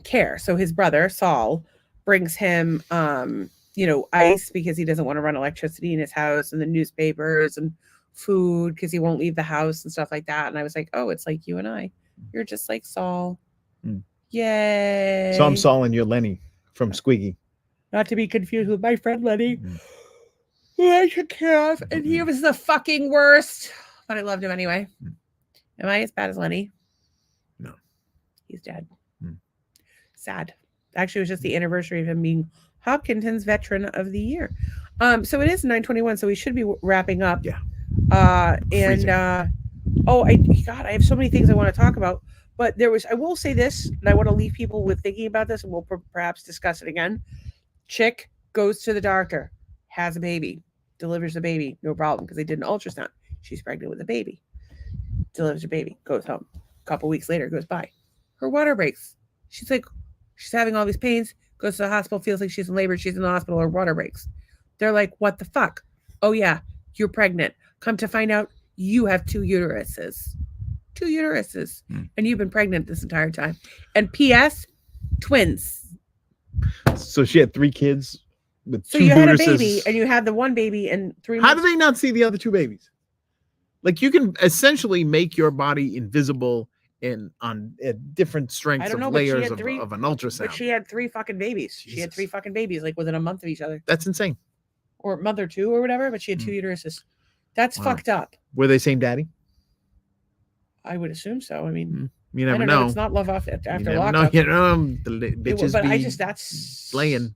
care. So his brother Saul brings him ice because he doesn't want to run electricity in his house, and the newspapers and food because he won't leave the house and stuff like that. And I was like, oh, it's like you and I. You're just like Saul. Mm. Yay. So I'm Saul and you're Lenny from Squiggy. Not to be confused with my friend Lenny, Mm. who I took care of, and he was the fucking worst. But I loved him anyway. Mm. Am I as bad as Lenny? No. He's dead. Mm. Sad. Actually, it was just the anniversary of him being Hopkinton's Veteran of the Year. So it is 9:21, so we should be wrapping up. Yeah. And Freezing. Oh, God, I have so many things I want to talk about. But I will say this, and I want to leave people with thinking about this, and we'll perhaps discuss it again. Chick goes to the doctor, has a baby, delivers the baby, no problem, because they did an ultrasound. She's pregnant with a baby, delivers a baby, goes home. A couple weeks later, goes by. Her water breaks. She's having all these pains, goes to the hospital, feels like she's in labor, she's in the hospital, her water breaks. They're like, what the fuck? Oh, yeah, you're pregnant. Come to find out, you have 2 uteruses. 2 uteruses. And you've been pregnant this entire time. And P.S., twins. So she had 3 kids with 2 So you had a uteruses. baby, and you had the one baby and 3 months. How do they not see the other 2 babies? Like, you can essentially make your body invisible on different strengths of layers of an ultrasound. But she had 3 fucking babies. Jesus. She had 3 fucking babies, like within a month of each other. That's insane. Or a month or 2 or whatever, but she had 2 uteruses. That's fucked up. Were they same daddy? I would assume so. I mean, you never I don't know. It's not love after lockup. You know, the bitches but be that's playing.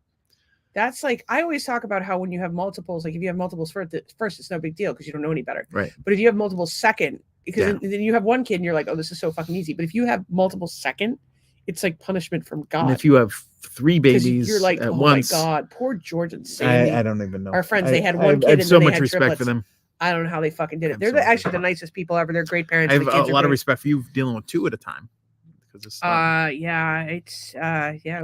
That's like, I always talk about how when you have multiples, like if you have multiples first, it's no big deal because you don't know any better. Right. But if you have multiple second, because then you have one kid and you're like, oh, this is so fucking easy. But if you have multiple second, it's like punishment from God. And if you have 3 babies, you're like, at oh once, my God, poor George and Sandy. I don't even know. Our friends, they had one kid. I have and so then they much had respect triplets. for them. I don't know how they fucking did it. They're actually the nicest people ever. They're great parents. I have a lot of respect for you dealing with 2 at a time. It was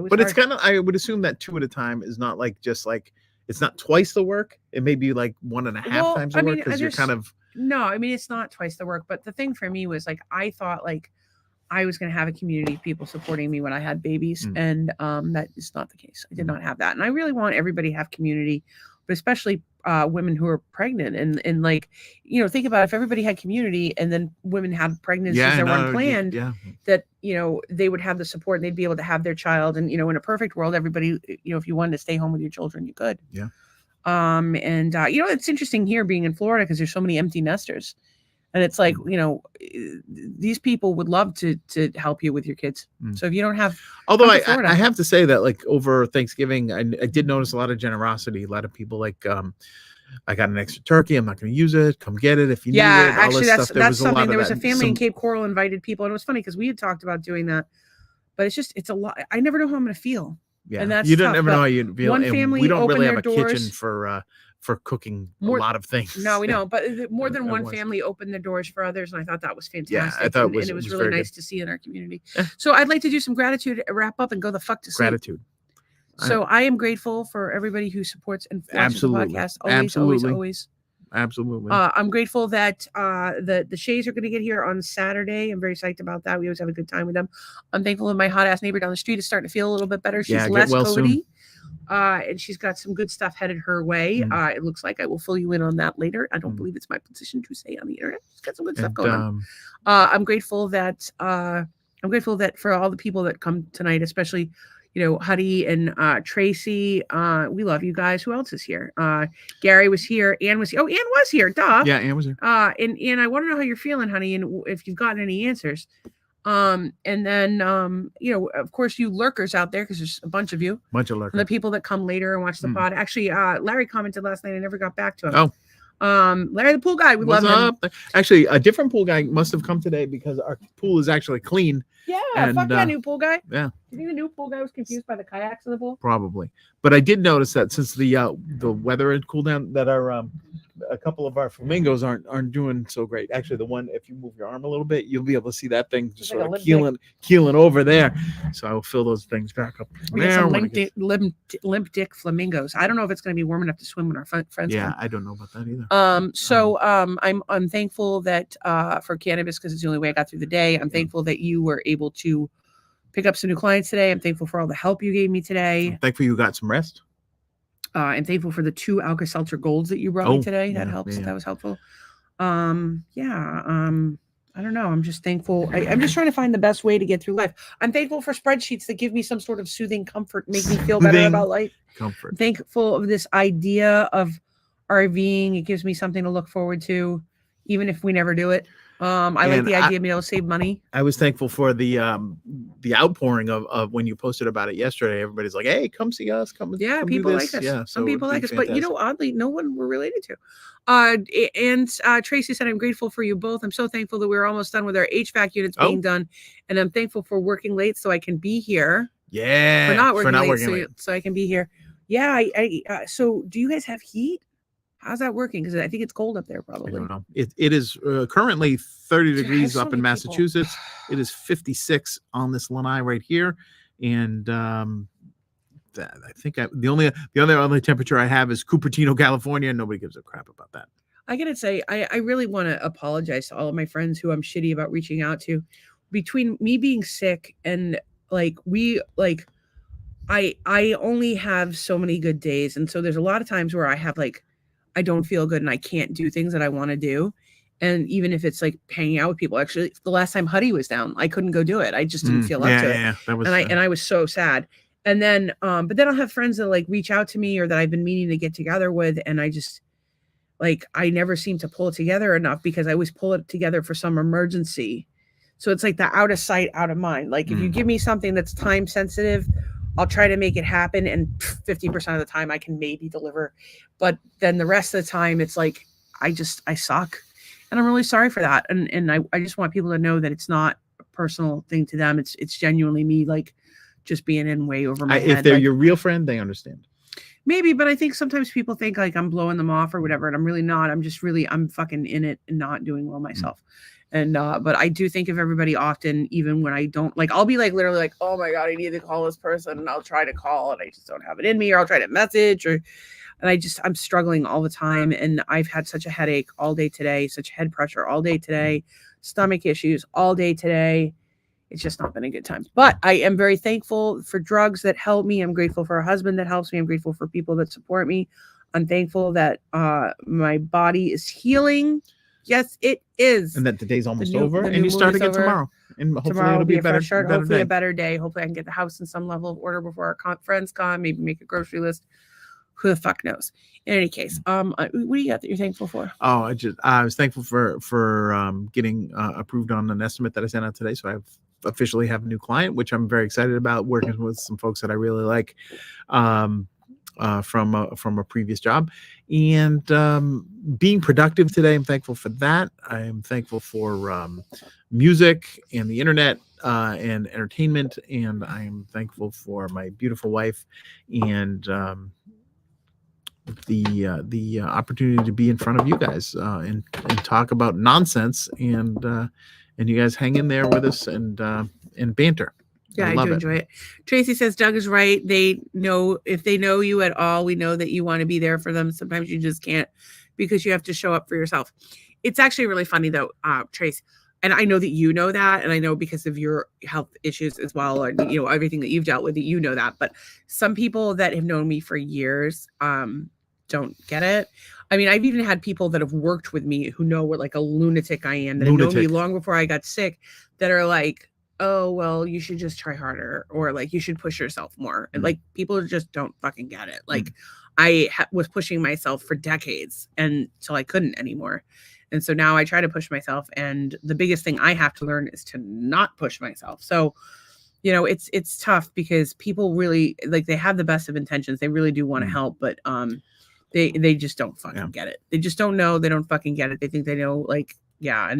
but it's kind of, I would assume that 2 at a time is not like it's not twice the work. It may be like 1.5 times the work because you're kind of. No, I mean, it's not twice the work. But the thing for me was like, I thought like I was going to have a community of people supporting me when I had babies. And that is not the case. I did not have that. And I really want everybody to have community, but especially women who are pregnant and like, you know, think about if everybody had community and then women had pregnancies that weren't planned, that, you know, they would have the support and they'd be able to have their child. And, you know, in a perfect world, everybody, you know, if you wanted to stay home with your children, you could. Yeah. You know, it's interesting here being in Florida because there's so many empty nesters. And it's like, you know, these people would love to help you with your kids. So if you don't have, although I have to say that like over Thanksgiving, I did notice a lot of generosity. A lot of people like, I got an extra turkey. I'm not going to use it. Come get it if you need it. Actually, that's something. There was a family in Cape Coral invited people, and it was funny because we had talked about doing that, but it's a lot. I never know how I'm going to feel. Yeah, and that's you don't tough, ever know how you feel. One family we don't really have a doors, kitchen for cooking a lot of things. No, we know, but more than one family opened the doors for others, and I thought that was fantastic. Yeah, I thought and it was really nice to see in our community. So I'd like to do some gratitude, wrap up, and go the fuck to sleep. Gratitude. So I am grateful for everybody who supports and watches the podcast. Always. Absolutely. I'm grateful that the Shays are going to get here on Saturday. I'm very psyched about that. We always have a good time with them. I'm thankful that my hot ass neighbor down the street is starting to feel a little bit better. She's less COVID-y. And she's got some good stuff headed her way. It looks like I will fill you in on that later. I don't believe it's my position to say on the internet. She's got some good stuff going on. I'm grateful that for all the people that come tonight, especially, you know, Huddy and Tracy. We love you guys. Who else is here? Gary was here. Ann was here. Oh, Ann was here. Duh. Yeah, Ann was here. And I want to know how you're feeling, honey, and if you've gotten any answers. And then, you know, of course, you lurkers out there, because there's a bunch of you. Bunch of lurkers. And the people that come later and watch the pod. Actually, Larry commented last night. I never got back to him. Oh. Larry the pool guy. We love him. Actually, a different pool guy must have come today because our pool is actually clean. Yeah, fuck that new pool guy. Yeah. Do you think the new pool guy was confused by the kayaks in the pool? Probably. But I did notice that since the weather had cooled down, that our a couple of our flamingos aren't doing so great. Actually, the one, if you move your arm a little bit, you'll be able to see that thing just sort of keeling over there. So I will fill those things back up. We got some limp dick flamingos. I don't know if it's going to be warm enough to swim when our friends. Yeah, come. I don't know about that either. I'm thankful that for cannabis, because it's the only way I got through the day. I'm thankful that you were able to pick up some new clients today. I'm thankful for all the help you gave me today. I'm thankful you got some rest. I'm thankful for the 2 Alka-Seltzer Golds that you brought me today. That helps. Yeah. That was helpful. I don't know. I'm just thankful. I'm just trying to find the best way to get through life. I'm thankful for spreadsheets that give me some sort of soothing comfort, make me feel better about life. Comfort. I'm thankful of this idea of RVing. It gives me something to look forward to, even if we never do it. I like And the idea of being able to save money. I was thankful for the outpouring of when you posted about it yesterday. Everybody's like, "Hey, come see us. Come Yeah, come people do like this." us. Yeah, Some so people it'd like be us, but fantastic. oddly, no one we're related to. And Tracy said, "I'm grateful for you both. I'm so thankful that we're almost done with our HVAC units being done, and I'm thankful for working late so I can be here. Yeah, For not working late, working late. so I can be here. Yeah. So, do you guys have heat? How's that working? Because I think it's cold up there, I probably. don't know. It is currently 30 Dude, I have degrees so up in many people. Massachusetts. It is 56 on this lanai right here, and I think the only temperature I have is Cupertino, California, and nobody gives a crap about that. I gotta say, I really want to apologize to all of my friends who I'm shitty about reaching out to. Between me being sick and I only have so many good days, and so there's a lot of times where I have I don't feel good and I can't do things that I want to do. And even if it's like hanging out with people, actually, the last time Huddy was down, I couldn't go do it. I just didn't feel up to it. Yeah, that was. And I was so sad. And then, but then I'll have friends that reach out to me or that I've been meaning to get together with, and I just I never seem to pull it together enough because I always pull it together for some emergency. So it's like the out of sight, out of mind. Like if you give me something that's time sensitive, I'll try to make it happen. And 50% of the time I can maybe deliver. But then the rest of the time it's like, I suck. And I'm really sorry for that. And I just want people to know that it's not a personal thing to them. It's genuinely me just being in way over my head. If they're your real friend, they understand. Maybe, but I think sometimes people think I'm blowing them off or whatever, and I'm really not. I'm fucking in it and not doing well myself. And but I do think of everybody often, even when I don't I'll be literally oh my God, I need to call this person, and I'll try to call and I just don't have it in me, or I'll try to message, and I'm struggling all the time. And I've had such a headache all day today, such head pressure all day today, stomach issues all day today. It's just not been a good time. But I am very thankful for drugs that help me. I'm grateful for a husband that helps me. I'm grateful for people that support me. I'm thankful that my body is healing. Yes, it is. And that the day's almost over, and you start again tomorrow. And hopefully tomorrow it'll will be a better start. Hopefully a better day. Hopefully I can get the house in some level of order before our friends come. Maybe make a grocery list. Who the fuck knows? In any case, what do you got that you're thankful for? Oh, I was thankful for getting approved on an estimate that I sent out today. So I officially have a new client, which I'm very excited about, working with some folks that I really like from a previous job, and being productive today. I'm thankful for that. I am thankful for music and the internet and entertainment, and I am thankful for my beautiful wife and the opportunity to be in front of you guys and talk about nonsense, and you guys hang in there with us and banter. Yeah, I do enjoy it. Tracy says Doug is right. They know, if they know you at all, we know that you want to be there for them. Sometimes you just can't, because you have to show up for yourself. It's actually really funny though, Trace. And I know that you know that, and I know because of your health issues as well, and everything that you've dealt with, that you know that. But some people that have known me for years don't get it. I mean, I've even had people that have worked with me who know what a lunatic I am, that have known me long before I got sick, that are like, oh, well, you should just try harder, or you should push yourself more. And people just don't fucking get it. I was pushing myself for decades until I couldn't anymore. And so now I try to push myself. And the biggest thing I have to learn is to not push myself. So, it's tough, because people really they have the best of intentions. They really do want to help, but they just don't fucking get it. They just don't know. They don't fucking get it. They think they know, yeah.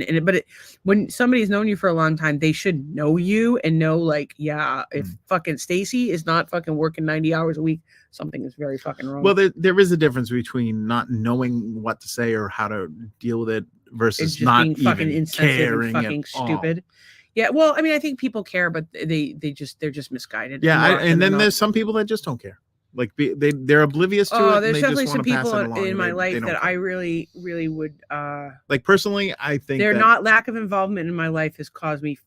When somebody's known you for a long time, they should know you and know, if fucking Stacy is not fucking working 90 hours a week, something is very fucking wrong. Well, there is a difference between not knowing what to say or how to deal with it versus just not being fucking even insensitive caring and fucking at all. stupid. Yeah, well, I mean, I think people care, but they're just misguided. Yeah, and then there's some people that just don't care. They're oblivious to it. There's and they definitely just some people pass it along. in my life that care. I really, really would. Personally, I think their not lack of involvement in my life has caused me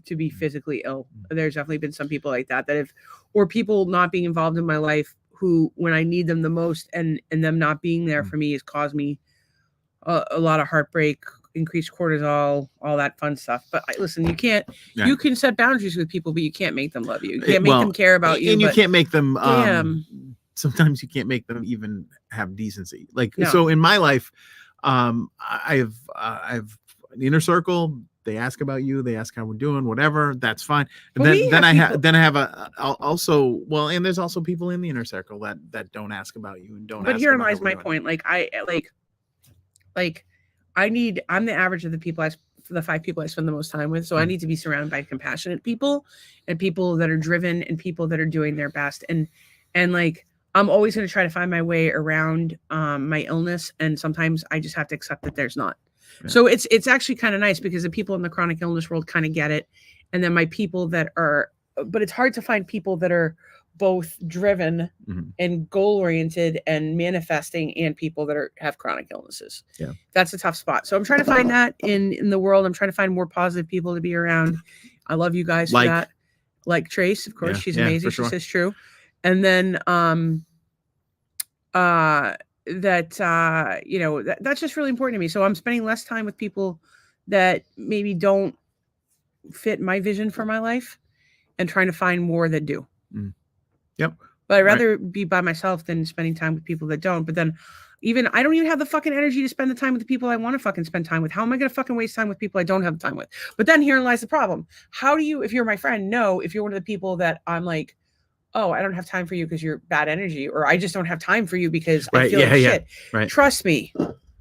to be physically ill. There's definitely been some people like that or people not being involved in my life who, when I need them the most, and them not being there for me, has caused me a lot of heartbreak, increased cortisol, all that fun stuff. But listen, you can't. Yeah. You can set boundaries with people, but you can't make them love you. You can't make them care about you, and you can't make them. Sometimes you can't make them even have decency. So in my life, I've inner circle. They ask about you. They ask how we're doing, whatever. That's fine. And But we then I have have also and there's also people in the inner circle that don't ask about you and don't. But ask here about lies how we're my doing. point. I'm the average of the people the 5 people I spend the most time with. So I need to be surrounded by compassionate people and people that are driven and people that are doing their best. And like, I'm always going to try to find my way around my illness. And sometimes I just have to accept that there's not. Yeah. So it's actually kind of nice because the people in the chronic illness world kind of get it. And then my people that are, but it's hard to find people that are both driven and goal-oriented and manifesting, and people that have chronic illnesses. Yeah, that's a tough spot. So I'm trying to find that in the world. I'm trying to find more positive people to be around. I love you guys for that. Like Trace, of course, she's amazing. She says true. And then that's just really important to me. So I'm spending less time with people that maybe don't fit my vision for my life, and trying to find more that do. Yep. But I'd rather be by myself than spending time with people that don't. But then I don't even have the fucking energy to spend the time with the people I want to fucking spend time with. How am I going to fucking waste time with people I don't have time with? But then herein lies the problem. How do you, if you're my friend, know if you're one of the people that I'm like, oh, I don't have time for you because you're bad energy, or I just don't have time for you because I feel like shit. Right. Trust me.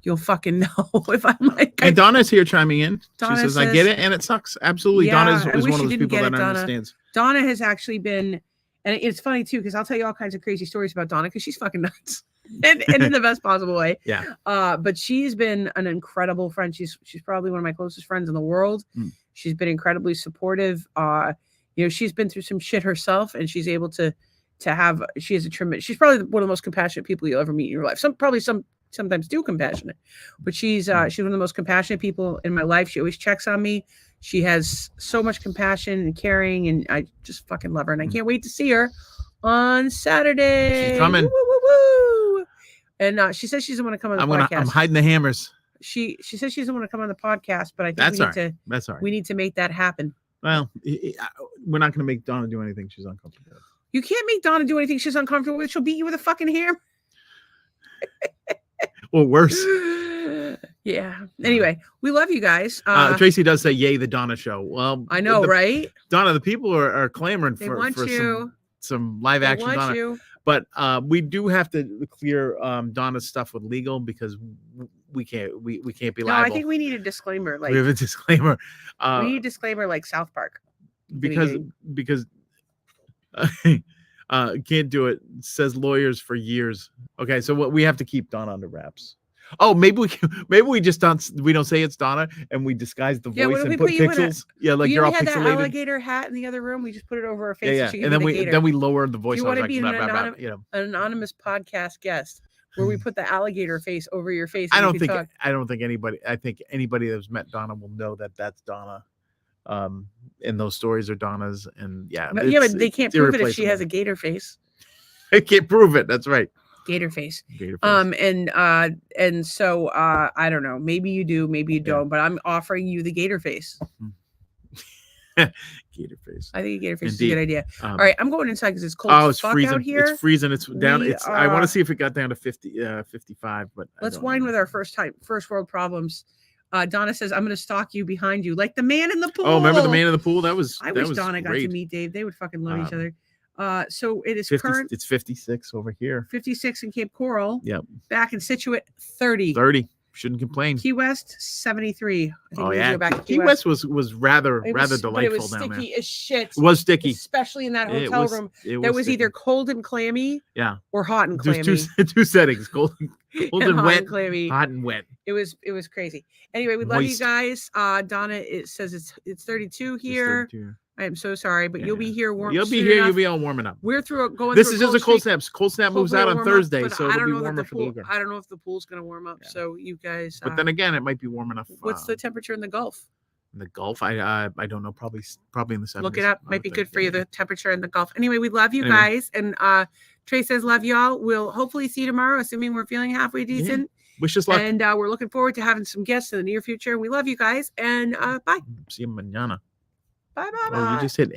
You'll fucking know if I'm like. And Donna's here chiming in. She says, I get it, and it sucks. Absolutely. Yeah, Donna is one of those people that understands. Donna has actually been, and it's funny too, because I'll tell you all kinds of crazy stories about Donna, because she's fucking nuts. and in the best possible way. Yeah. But she's been an incredible friend. She's probably one of my closest friends in the world. She's been incredibly supportive. She's been through some shit herself, and she's able to have, she's probably one of the most compassionate people you'll ever meet in your life. Sometimes too compassionate, but she's one of the most compassionate people in my life. She always checks on me. She has so much compassion and caring, and I just fucking love her. And I can't wait to see her on Saturday. She's coming. Woo, woo, woo, woo. And she says she doesn't want to come on the podcast. I'm hiding the hammers. She says she doesn't want to come on the podcast, but I think we need to make that happen. Well, we're not going to make Donna do anything she's uncomfortable with. You can't make Donna do anything she's uncomfortable with. She'll beat you with a fucking hammer. Or worse. Yeah. Anyway, we love you guys. Tracy does say, yay, the Donna show. Well, I know, right? Donna, the people are clamoring for some live action Donna. You. But we do have to clear Donna's stuff with legal, because we can't be liable. No, I think we need a disclaimer. We have a disclaimer. We need a disclaimer like South Park. Because can't do it, says lawyers for years. Okay, so what we have to keep Donna under wraps. Oh, maybe we just don't say it's Donna, and we disguise the voice and put pixels. Like you're all pixelated. That alligator hat in the other room. We just put it over her face. Yeah. And then we lower the voice. You want to be an anonymous podcast guest where we put the alligator face over your face? I don't think anybody. I think anybody that's met Donna will know that that's Donna. And those stories are Donna's, and but they can't prove it if she has a gator face. They can't prove it. That's right. Gator face. And so I don't know. Maybe you do, maybe you don't. But I'm offering you the gator face. Gator face. I think a gator face is a good idea. All right, I'm going inside because it's cold. Oh, it's freezing out here. It's freezing. It's down. I want to see if it got down to 55. But let's whine with our first world problems. Donna says, I'm going to stalk you behind you like the man in the pool. Oh, remember the man in the pool? I wish Donna got to meet Dave. They would fucking love each other. So it is 50, it's 56 over here. 56 in Cape Coral. Yep. Back in Situate, 30. Shouldn't complain. Key West, 73. Oh, yeah. Key West was rather delightful down there. It was sticky as shit. It was sticky. Especially in that hotel room. That was either cold and clammy. Yeah. Or hot and clammy. There's two settings. Cold and wet. And clammy. Hot and wet. It was crazy. Anyway, we love you guys. Donna, it says it's 32 here. It's 32. I am so sorry, but you'll be here warm. You'll be here. You'll be all warming up. We're going. This is just a cold snap. Cold snap moves out on Thursday, so it'll be warmer for Luger. I don't know if the pool's going to warm up. Yeah. So you guys. But then again, it might be warm enough. What's the temperature in the Gulf? In the Gulf, I don't know. Probably in the 70s. Look it up. Might be good for you. The temperature in the Gulf. Anyway, we love you guys, and Trey says love y'all. We'll hopefully see you tomorrow, assuming we're feeling halfway decent. Yeah. Wish us luck. And we're looking forward to having some guests in the near future. We love you guys, and bye. See you mañana. Bye. Oh, you just hit